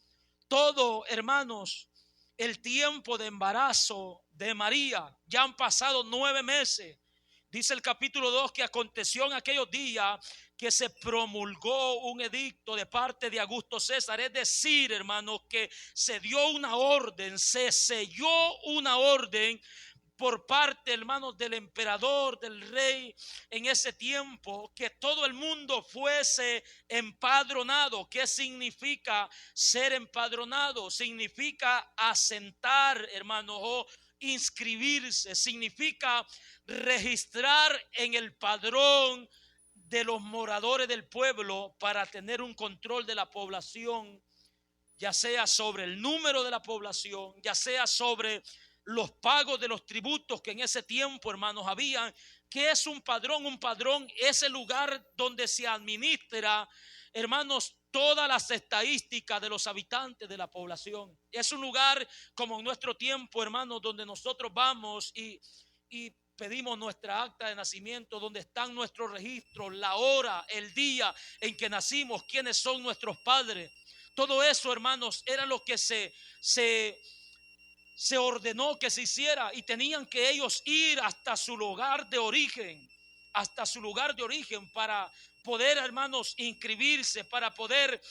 todo, hermanos, el tiempo de embarazo de María. Ya han pasado 9 meses. Dice el capítulo 2 que aconteció en aquellos días que se promulgó un edicto de parte de Augusto César. Es decir, hermanos, que se dio una orden, se selló una orden por parte, hermanos, del emperador, del rey en ese tiempo, que todo el mundo fuese empadronado. ¿Qué significa ser empadronado? Significa asentar, hermanos, o inscribirse. Significa registrar en el padrón de los moradores del pueblo para tener un control de la población, ya sea sobre el número de la población, ya sea sobre los pagos de los tributos que en ese tiempo, hermanos, habían. ¿Qué es un padrón? Un padrón es el lugar donde se administra, hermanos, todas las estadísticas de los habitantes de la población. Es un lugar como en nuestro tiempo, hermanos, donde nosotros vamos y pedimos nuestra acta de nacimiento, donde están nuestros registros, la hora, el día en que nacimos, quiénes son nuestros padres. Todo eso, hermanos, era lo que se ordenó que se hiciera, y tenían que ellos ir hasta su lugar de origen, para poder, hermanos, inscribirse, para poder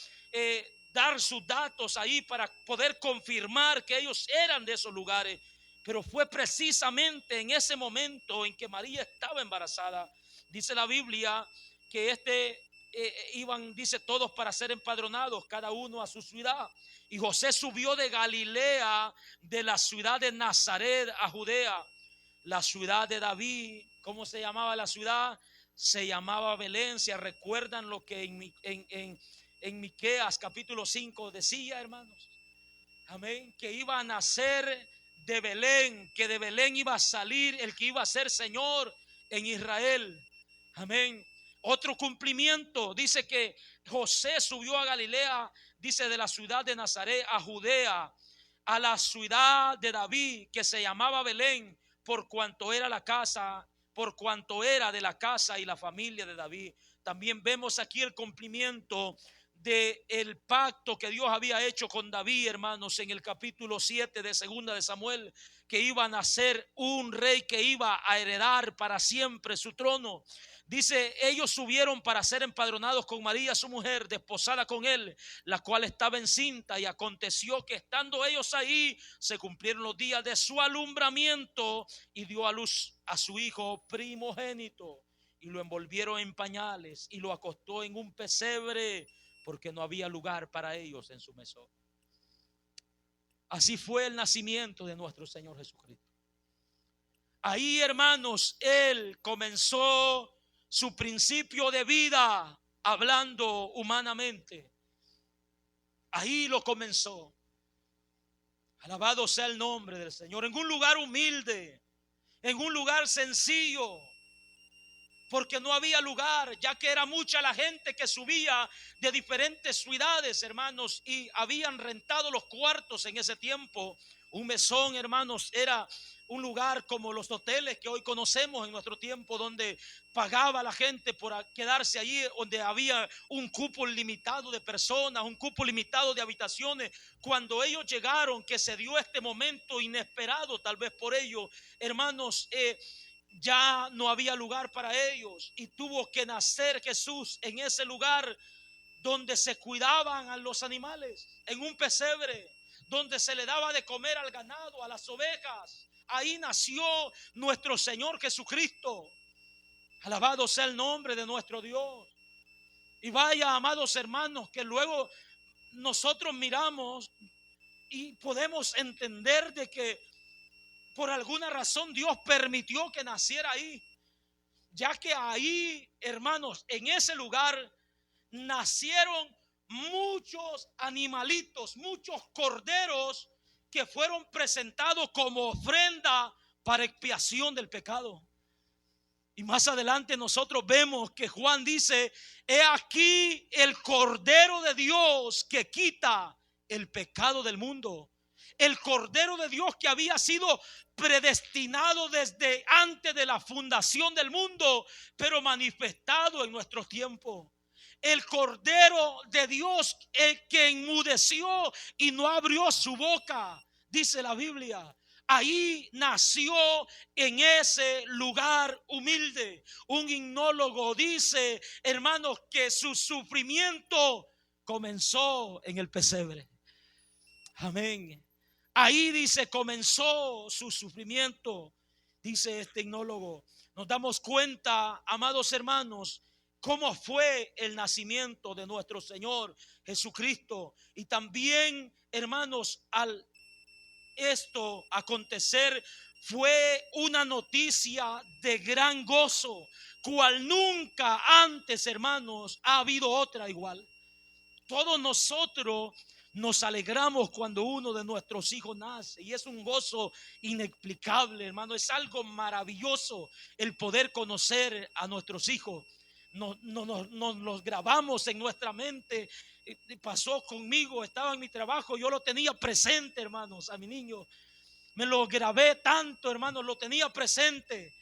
dar sus datos ahí, para poder confirmar que ellos eran de esos lugares. Pero fue precisamente en ese momento en que María estaba embarazada. Dice la Biblia que iban, dice, todos para ser empadronados, cada uno a su ciudad. Y José subió de Galilea, de la ciudad de Nazaret a Judea, la ciudad de David. ¿Cómo se llamaba la ciudad? Se llamaba Belén. ¿Se recuerdan lo que en Miqueas capítulo 5 decía, hermanos? Amén. Que iba a nacer de Belén, que de Belén iba a salir el que iba a ser Señor en Israel. Amén. Otro cumplimiento, dice que José subió a Galilea, dice, de la ciudad de Nazaret a Judea, a la ciudad de David, que se llamaba Belén, por cuanto era de la casa y la familia de David. También vemos aquí el cumplimiento del pacto que Dios había hecho con David, hermanos, en el capítulo 7 de segunda de Samuel, que iba a nacer un rey que iba a heredar para siempre su trono. Dice, ellos subieron para ser empadronados con María, su mujer, desposada con él, la cual estaba encinta. Y aconteció que estando ellos ahí, se cumplieron los días de su alumbramiento, y dio a luz a su hijo primogénito. Y lo envolvieron en pañales y lo acostó en un pesebre, porque no había lugar para ellos en su mesón. Así fue el nacimiento de nuestro Señor Jesucristo. Ahí, hermanos, Él comenzó su principio de vida, hablando humanamente. Ahí lo comenzó. Alabado sea el nombre del Señor. En un lugar humilde, en un lugar sencillo, porque no había lugar, ya que era mucha la gente que subía de diferentes ciudades, hermanos, y habían rentado los cuartos en ese tiempo. Un mesón, hermanos, era un lugar como los hoteles que hoy conocemos en nuestro tiempo, donde pagaba la gente por quedarse allí, donde había un cupo limitado de personas, un cupo limitado de habitaciones. Cuando ellos llegaron, que se dio este momento inesperado, tal vez por ello, hermanos, ya no había lugar para ellos, y tuvo que nacer Jesús en ese lugar donde se cuidaban a los animales, en un pesebre, donde se le daba de comer al ganado, a las ovejas. Ahí nació nuestro Señor Jesucristo. Alabado sea el nombre de nuestro Dios. Y vaya, amados hermanos, que luego nosotros miramos y podemos entender de que por alguna razón Dios permitió que naciera ahí, ya que ahí, hermanos, en ese lugar nacieron muchos animalitos, muchos corderos que fueron presentados como ofrenda para expiación del pecado. Y más adelante nosotros vemos que Juan dice: he aquí el Cordero de Dios que quita el pecado del mundo. El Cordero de Dios que había sido predestinado desde antes de la fundación del mundo, pero manifestado en nuestros tiempos. El Cordero de Dios, el que enmudeció y no abrió su boca, dice la Biblia. Ahí nació, en ese lugar humilde. Un himnólogo dice, hermanos, que su sufrimiento comenzó en el pesebre. Amén. Ahí dice, comenzó su sufrimiento, dice este himnólogo. Nos damos cuenta, amados hermanos, cómo fue el nacimiento de nuestro Señor Jesucristo. Y también, hermanos, al esto acontecer, fue una noticia de gran gozo, cual nunca antes, hermanos, ha habido otra igual. Todos nosotros nos alegramos cuando uno de nuestros hijos nace, y es un gozo inexplicable, hermano. Es algo maravilloso el poder conocer a nuestros hijos. Nos los grabamos en nuestra mente. Pasó conmigo, estaba en mi trabajo, yo lo tenía presente, hermanos, a mi niño. Me lo grabé tanto, hermanos, lo tenía presente.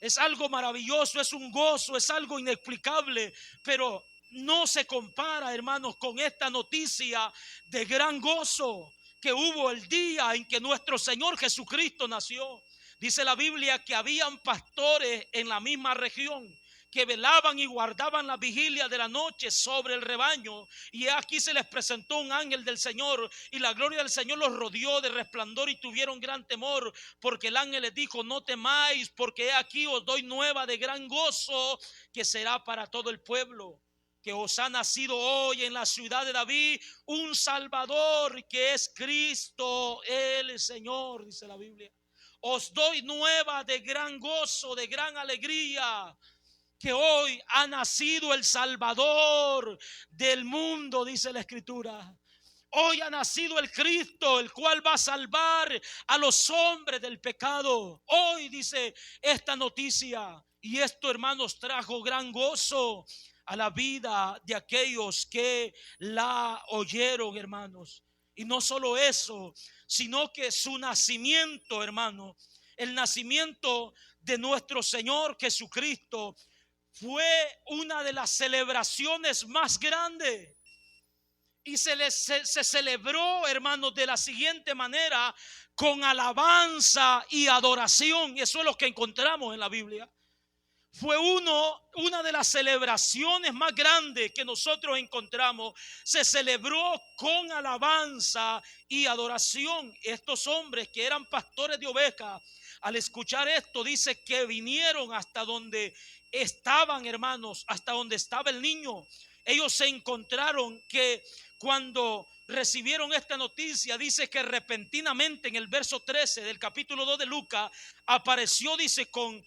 Es algo maravilloso, es un gozo, es algo inexplicable, pero no se compara, hermanos, con esta noticia de gran gozo que hubo el día en que nuestro Señor Jesucristo nació. Dice la Biblia que habían pastores en la misma región que velaban y guardaban la vigilia de la noche sobre el rebaño, y aquí se les presentó un ángel del Señor, y la gloria del Señor los rodeó de resplandor, y tuvieron gran temor, porque el ángel les dijo: no temáis, porque he aquí os doy nueva de gran gozo, que será para todo el pueblo, que os ha nacido hoy en la ciudad de David un Salvador, que es Cristo el Señor. Dice la Biblia: os doy nueva de gran gozo, de gran alegría, que hoy ha nacido el Salvador del mundo, dice la Escritura. Hoy ha nacido el Cristo, el cual va a salvar a los hombres del pecado. Hoy dice esta noticia, y esto, hermanos, trajo gran gozo a la vida de aquellos que la oyeron, hermanos. Y no solo eso, sino que su nacimiento, hermano, el nacimiento de nuestro Señor Jesucristo, fue una de las celebraciones más grandes. Y se celebró, hermanos, de la siguiente manera: con alabanza y adoración. Eso es lo que encontramos en la Biblia. Fue una de las celebraciones más grandes que nosotros encontramos. Se celebró con alabanza y adoración. Estos hombres que eran pastores de ovejas, al escuchar esto, dice que vinieron hasta donde estaban, hermanos, hasta donde estaba el niño. Ellos se encontraron que cuando recibieron esta noticia, dice que repentinamente en el verso 13 del capítulo 2 de Lucas apareció, dice, con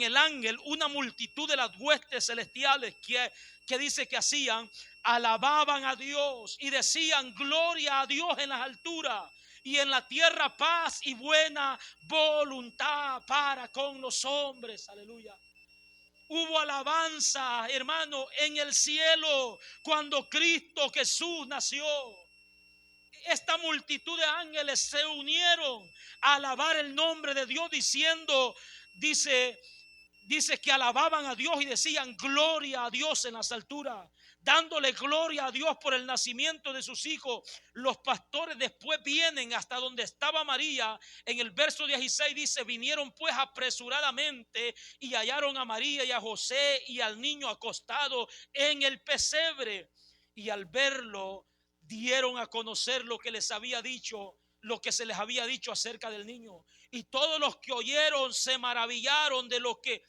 el ángel una multitud de las huestes celestiales que dice que hacían, alababan a Dios y decían: gloria a Dios en las alturas, y en la tierra paz y buena voluntad para con los hombres. Aleluya. Hubo alabanza, hermano, en el cielo cuando Cristo Jesús nació. Esta multitud de ángeles se unieron a alabar el nombre de Dios, diciendo, dice que alababan a Dios y decían: gloria a Dios en las alturas, dándole gloria a Dios por el nacimiento de sus hijos. Los pastores después vienen hasta donde estaba María. En el verso 16 dice: vinieron pues apresuradamente y hallaron a María y a José y al niño acostado en el pesebre, y al verlo dieron a conocer lo que les había dicho, lo que se les había dicho acerca del niño. Y todos los que oyeron se maravillaron de lo que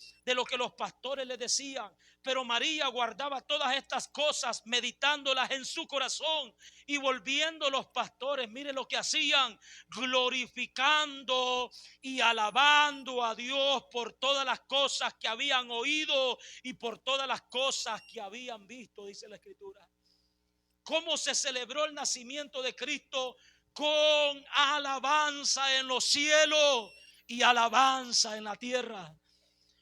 los pastores les decían. Pero María guardaba todas estas cosas, meditándolas en su corazón. Y volviendo los pastores, miren lo que hacían: glorificando y alabando a Dios por todas las cosas que habían oído y por todas las cosas que habían visto, dice la Escritura. ¿Cómo se celebró el nacimiento de Cristo? Con alabanza en los cielos y alabanza en la tierra.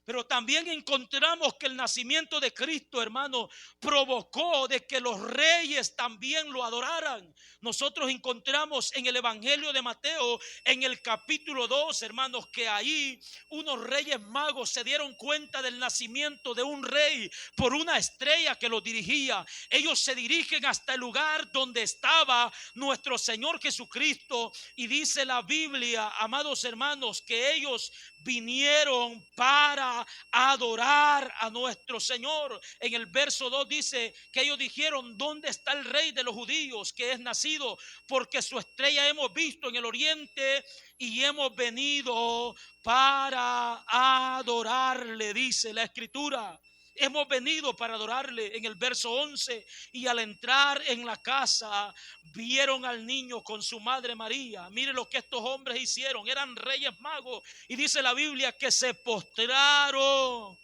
Pero también encontramos que el nacimiento de Cristo, hermano, provocó de que los reyes también lo adoraran. Nosotros encontramos en el Evangelio de Mateo, en el capítulo 2, hermanos, que ahí unos reyes magos se dieron cuenta del nacimiento de un rey por una estrella que los dirigía. Ellos se dirigen hasta el lugar donde estaba nuestro Señor Jesucristo, y dice la Biblia, amados hermanos, que ellos vinieron para adorar a nuestro Señor. En el verso 2 dice que ellos dijeron: ¿dónde está el rey de los judíos que es nacido? Porque su estrella hemos visto en el oriente y hemos venido para adorarle, dice la Escritura. Hemos venido para adorarle. En el verso 11, y al entrar en la casa vieron al niño con su madre María. Mire lo que estos hombres hicieron. Eran reyes magos, y dice la Biblia que se postraron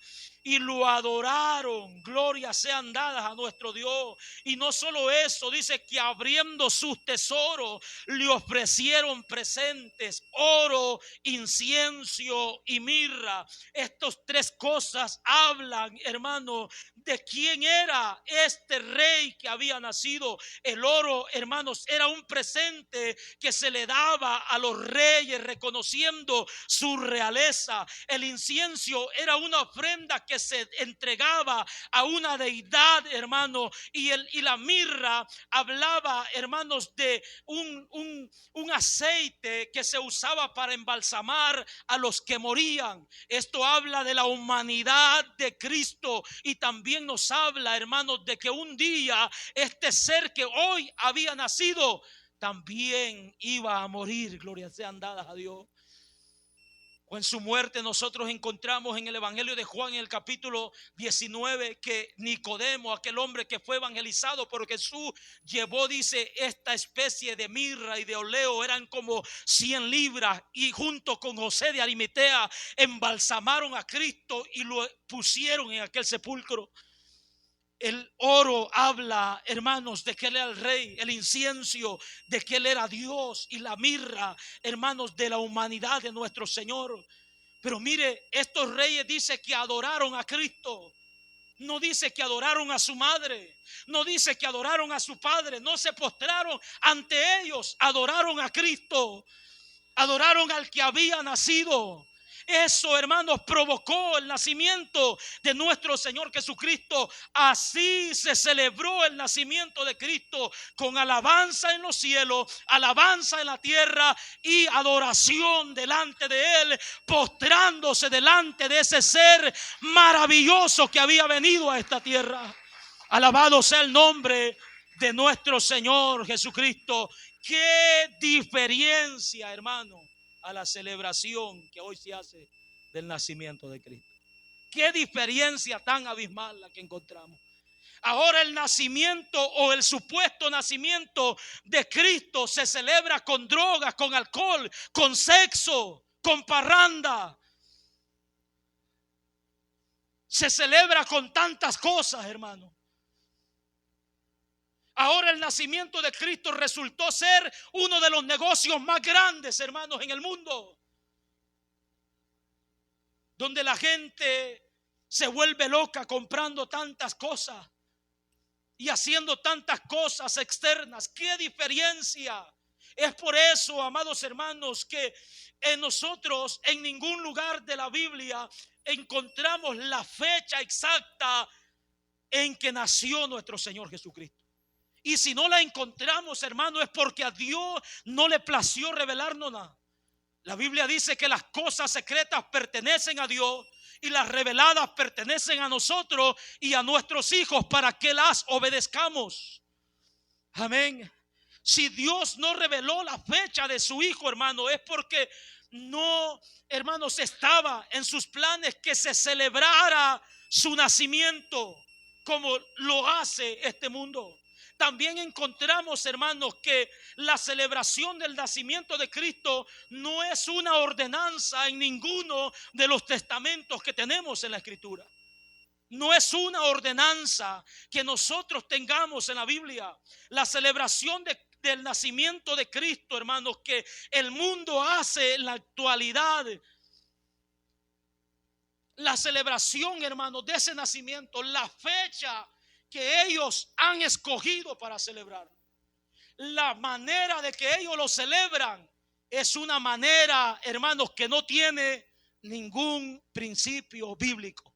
y lo adoraron. Glorias sean dadas a nuestro Dios. Y no solo eso, dice que abriendo sus tesoros le ofrecieron presentes: oro, incienso y mirra. Estas tres cosas hablan, hermano, de quién era este rey que había nacido. El oro, hermanos, era un presente que se le daba a los reyes reconociendo su realeza. El incienso era una ofrenda que que se entregaba a una deidad, hermano, y la mirra hablaba, hermanos, de un aceite que se usaba para embalsamar a los que morían. Esto habla de la humanidad de Cristo y también nos habla, hermanos, de que un día este ser que hoy había nacido también iba a morir. Gloria sean dadas a Dios. O en su muerte nosotros encontramos en el Evangelio de Juan, en el capítulo 19, que Nicodemo, aquel hombre que fue evangelizado por Jesús, llevó, dice, esta especie de mirra y de oleo, eran como 100 libras, y junto con José de Arimatea embalsamaron a Cristo y lo pusieron en aquel sepulcro. El oro habla, hermanos, de que él era el rey, el incienso de que él era Dios, y la mirra, hermanos, de la humanidad de nuestro Señor. Pero mire, estos reyes dice que adoraron a Cristo. No dice que adoraron a su madre, no dice que adoraron a su padre, no se postraron ante ellos, adoraron a Cristo, adoraron al que había nacido. Eso, hermanos, provocó el nacimiento de nuestro Señor Jesucristo. Así se celebró el nacimiento de Cristo, con alabanza en los cielos, alabanza en la tierra y adoración delante de Él, postrándose delante de ese ser maravilloso que había venido a esta tierra. Alabado sea el nombre de nuestro Señor Jesucristo. Qué diferencia, hermano, a la celebración que hoy se hace del nacimiento de Cristo. Qué diferencia tan abismal la que encontramos. Ahora el nacimiento o el supuesto nacimiento de Cristo se celebra con drogas, con alcohol, con sexo, con parranda. Se celebra con tantas cosas, hermano. Ahora el nacimiento de Cristo resultó ser uno de los negocios más grandes, hermanos, en el mundo, donde la gente se vuelve loca comprando tantas cosas y haciendo tantas cosas externas. ¡Qué diferencia! Es por eso, amados hermanos, que en nosotros en ningún lugar de la Biblia encontramos la fecha exacta en que nació nuestro Señor Jesucristo. Y si no la encontramos, hermano, es porque a Dios no le plació revelarnos nada. La Biblia dice que las cosas secretas pertenecen a Dios y las reveladas pertenecen a nosotros y a nuestros hijos para que las obedezcamos. Amén. Si Dios no reveló la fecha de su hijo, hermano, es porque no, hermanos, estaba en sus planes que se celebrara su nacimiento como lo hace este mundo. También encontramos, hermanos, que la celebración del nacimiento de Cristo no es una ordenanza en ninguno de los testamentos que tenemos en la Escritura. No es una ordenanza que nosotros tengamos en la Biblia. La celebración del nacimiento de Cristo, hermanos, que el mundo hace en la actualidad. La celebración, hermanos, de ese nacimiento, la fecha que ellos han escogido para celebrar, la manera de que ellos lo celebran es una manera, hermanos, que no tiene ningún principio bíblico.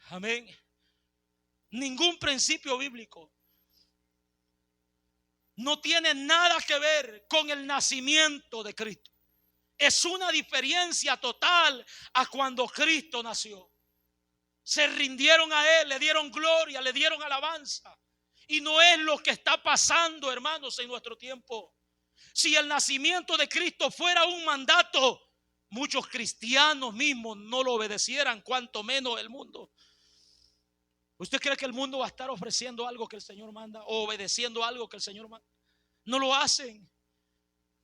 Amén. Ningún principio bíblico. No tiene nada que ver con el nacimiento de Cristo. Es una diferencia total a cuando Cristo nació. Se rindieron a Él, le dieron gloria, le dieron alabanza. Y no es lo que está pasando, hermanos, en nuestro tiempo. Si el nacimiento de Cristo fuera un mandato, muchos cristianos mismos no lo obedecieran, cuanto menos el mundo. ¿Usted cree que el mundo va a estar ofreciendo algo que el Señor manda o obedeciendo algo que el Señor manda? No lo hacen.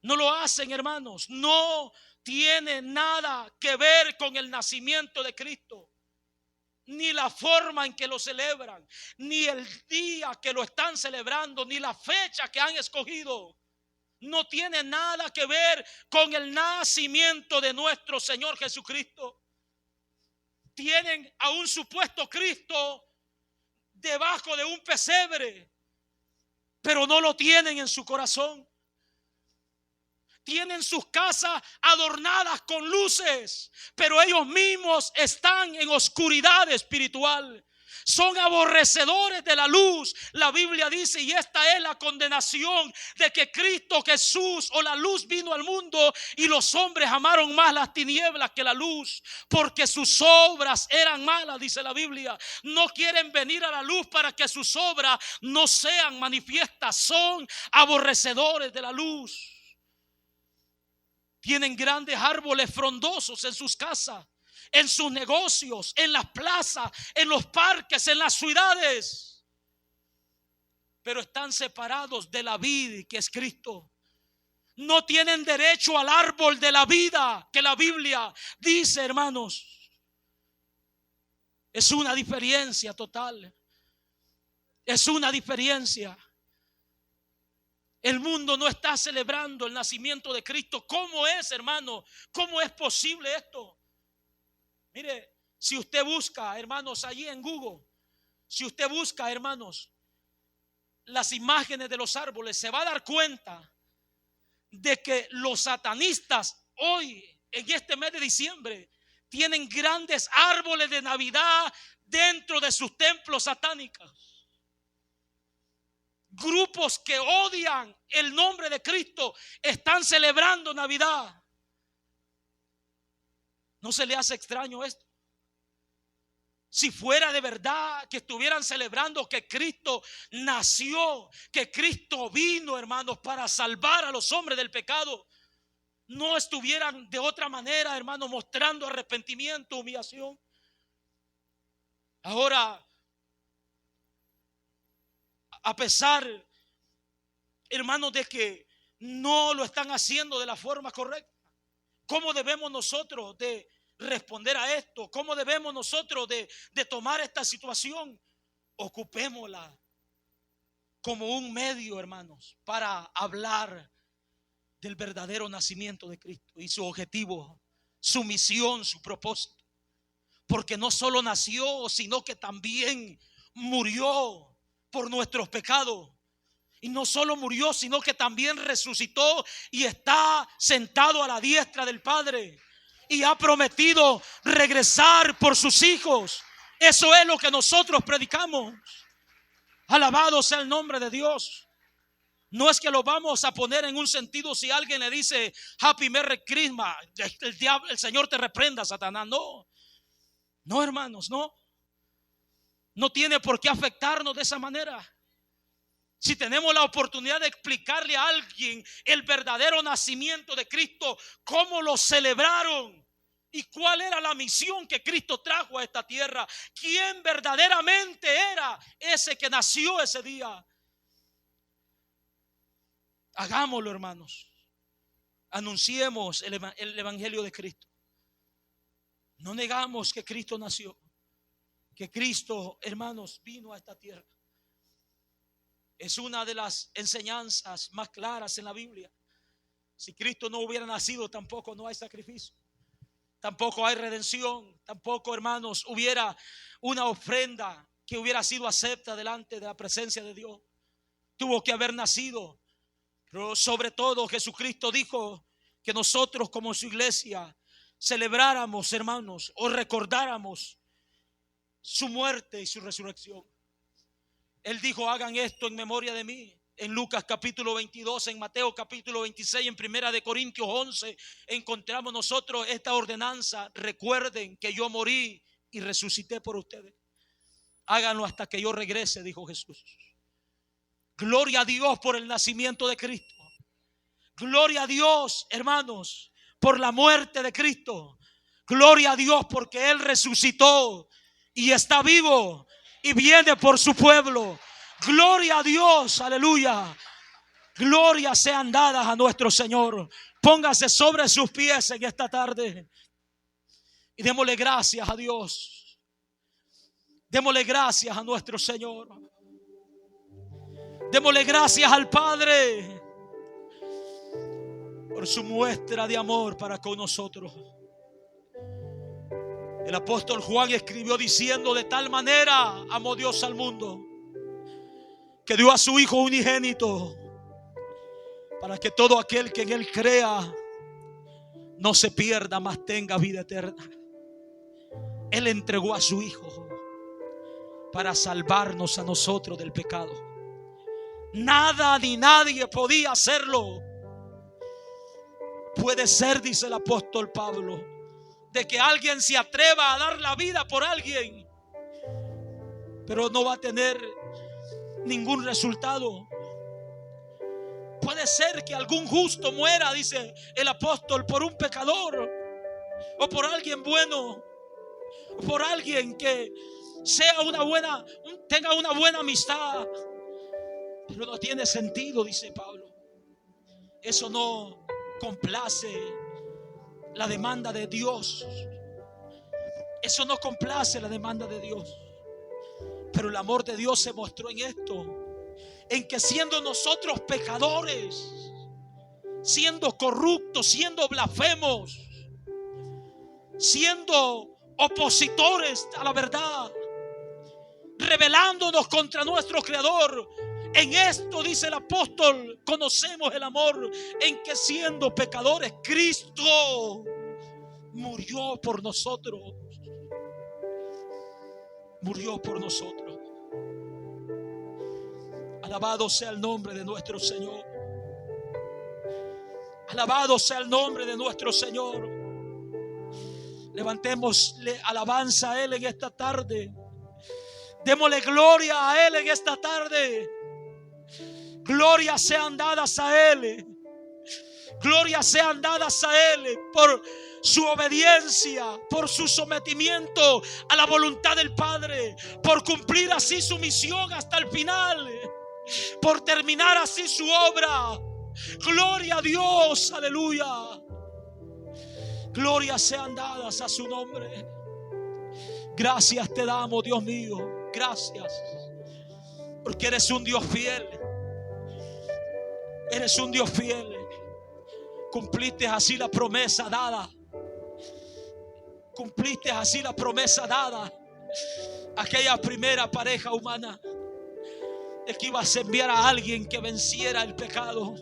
No lo hacen, hermanos. No tiene nada que ver con el nacimiento de Cristo. Ni la forma en que lo celebran, ni el día que lo están celebrando, ni la fecha que han escogido. No tiene nada que ver con el nacimiento de nuestro Señor Jesucristo. Tienen a un supuesto Cristo debajo de un pesebre, pero no lo tienen en su corazón. tienen sus casas adornadas con luces, pero ellos mismos están en oscuridad espiritual. Son aborrecedores de la luz. La Biblia dice, y esta es la condenación, de que Cristo Jesús o la luz vino al mundo y los hombres amaron más las tinieblas que la luz, porque sus obras eran malas, dice la Biblia. No quieren venir a la luz para que sus obras no sean manifiestas. Son aborrecedores de la luz. Tienen grandes árboles frondosos en sus casas, en sus negocios, en las plazas, en los parques, en las ciudades, pero están separados de la vid que es Cristo. No tienen derecho al árbol de la vida que la Biblia dice, hermanos. Es una diferencia total. Es una diferencia. El mundo no está celebrando el nacimiento de Cristo. ¿Cómo es, hermano? ¿Cómo es posible esto? Mire, si usted busca, hermanos, allí en Google, si usted busca, hermanos, las imágenes de los árboles, se va a dar cuenta de que los satanistas hoy, en este mes de diciembre, tienen grandes árboles de Navidad dentro de sus templos satánicos. Grupos que odian el nombre de Cristo están celebrando Navidad. ¿No se le hace extraño esto? Si fuera de verdad que estuvieran celebrando que Cristo nació, que Cristo vino, hermanos, para salvar a los hombres del pecado, no estuvieran de otra manera, hermanos, mostrando arrepentimiento, humillación. Ahora, a pesar, hermanos, de que no lo están haciendo de la forma correcta, ¿cómo debemos nosotros de responder a esto? ¿Cómo debemos nosotros de tomar esta situación? Ocupémosla como un medio, hermanos, para hablar del verdadero nacimiento de Cristo y su objetivo, su misión, su propósito. Porque no solo nació, sino que también murió por nuestros pecados. Y no solo murió, sino que también resucitó y está sentado a la diestra del Padre. Y ha prometido regresar por sus hijos. Eso es lo que nosotros predicamos. Alabado sea el nombre de Dios. No es que lo vamos a poner en un sentido si alguien le dice Happy Merry Christmas, el Señor te reprenda, Satanás. No, hermanos, no. No tiene por qué afectarnos de esa manera. Si tenemos la oportunidad de explicarle a alguien el verdadero nacimiento de Cristo, cómo lo celebraron y cuál era la misión que Cristo trajo a esta tierra, quién verdaderamente era ese que nació ese día. Hagámoslo, hermanos. Anunciemos el evangelio de Cristo. No negamos que Cristo nació, que Cristo, hermanos, vino a esta tierra. Es una de las enseñanzas más claras en la Biblia. Si Cristo no hubiera nacido, tampoco no hay sacrificio, tampoco hay redención, tampoco, hermanos, hubiera una ofrenda que hubiera sido acepta delante de la presencia de Dios. Tuvo que haber nacido. Pero sobre todo Jesucristo dijo que nosotros como su iglesia celebráramos, hermanos, o recordáramos su muerte y su resurrección. Él dijo, hagan esto en memoria de mí. En Lucas capítulo 22, en Mateo capítulo 26, en Primera de Corintios 11, encontramos nosotros esta ordenanza. Recuerden que yo morí y resucité por ustedes. Háganlo hasta que yo regrese, dijo Jesús. Gloria a Dios por el nacimiento de Cristo. Gloria a Dios, hermanos, por la muerte de Cristo. Gloria a Dios porque Él resucitó y está vivo y viene por su pueblo. Gloria a Dios, aleluya. Gloria sean dadas a nuestro Señor. Póngase sobre sus pies en esta tarde y démosle gracias a Dios. Démosle gracias a nuestro Señor. Démosle gracias al Padre por su muestra de amor para con nosotros. El apóstol Juan escribió diciendo: de tal manera amó Dios al mundo que dio a su Hijo unigénito para que todo aquel que en Él crea no se pierda, mas tenga vida eterna. Él entregó a su Hijo para salvarnos a nosotros del pecado. Nada ni nadie podía hacerlo. Puede ser, dice el apóstol Pablo, de que alguien se atreva a dar la vida por alguien, pero no va a tener ningún resultado. Puede ser que algún justo muera, dice el apóstol, por un pecador, o por alguien bueno, o por alguien que sea tenga una buena amistad, pero no tiene sentido, dice Pablo. Eso no complace la demanda de Dios. Eso no complace la demanda de Dios. Pero el amor de Dios se mostró en esto, en que siendo nosotros pecadores, siendo corruptos, siendo blasfemos, siendo opositores a la verdad, rebelándonos contra nuestro Creador, en esto, dice el apóstol, conocemos el amor, en que siendo pecadores, Cristo murió por nosotros. Murió por nosotros. Alabado sea el nombre de nuestro Señor. Alabado sea el nombre de nuestro Señor. Levantémosle alabanza a Él en esta tarde. Démosle gloria a Él en esta tarde. Glorias sean dadas a Él. Glorias sean dadas a Él por su obediencia, por su sometimiento a la voluntad del Padre, por cumplir así su misión hasta el final, por terminar así su obra. Gloria a Dios, aleluya. Glorias sean dadas a su nombre. Gracias te damos, Dios mío. Gracias, porque eres un Dios fiel. Eres un Dios fiel. Cumpliste así la promesa dada. Cumpliste así la promesa dada a aquella primera pareja humana, de que ibas a enviar a alguien que venciera el pecado,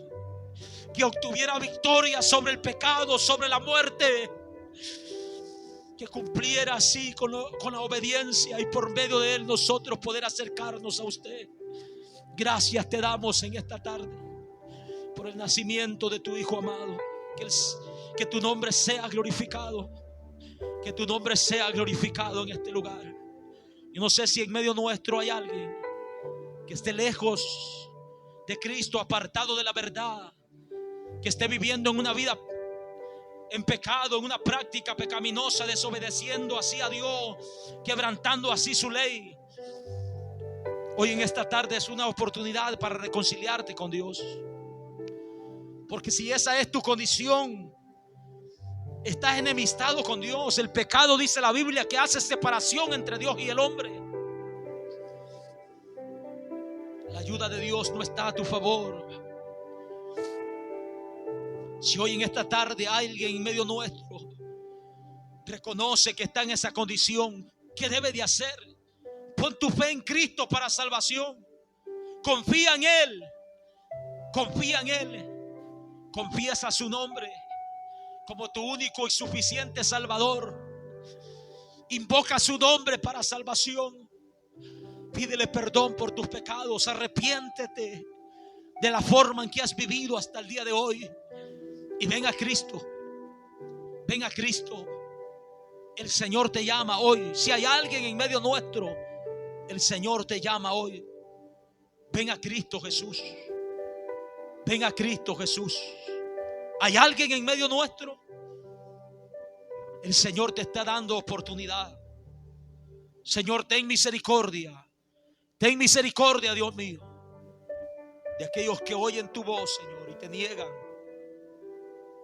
que obtuviera victoria sobre el pecado, sobre la muerte, que cumpliera así con la obediencia, y por medio de él nosotros poder acercarnos a usted. Gracias te damos en esta tarde por el nacimiento de tu Hijo amado. Que tu nombre sea glorificado. Que tu nombre sea glorificado en este lugar. Yo no sé si en medio nuestro hay alguien que esté lejos de Cristo, apartado de la verdad, que esté viviendo en una vida en pecado, en una práctica pecaminosa, desobedeciendo así a Dios, quebrantando así su ley. Hoy en esta tarde es una oportunidad para reconciliarte con Dios. Porque si esa es tu condición, estás enemistado con Dios. El pecado, dice la Biblia, que hace separación entre Dios y el hombre. La ayuda de Dios no está a tu favor. Si hoy en esta tarde alguien en medio nuestro reconoce que está en esa condición, ¿qué debe de hacer? Pon tu fe en Cristo para salvación. Confía en Él. Confía en Él. Confiesa su nombre como tu único y suficiente Salvador. Invoca su nombre para salvación. Pídele perdón por tus pecados. Arrepiéntete de la forma en que has vivido hasta el día de hoy. Y ven a Cristo. Ven a Cristo. El Señor te llama hoy. Si hay alguien en medio nuestro, el Señor te llama hoy. Ven a Cristo Jesús. Ven a Cristo Jesús. ¿Hay alguien en medio nuestro? El Señor te está dando oportunidad. Señor, ten misericordia. Ten misericordia, Dios mío, de aquellos que oyen tu voz, Señor, y te niegan,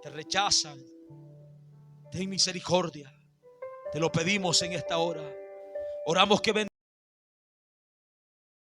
te rechazan. Ten misericordia. Te lo pedimos en esta hora. Oramos que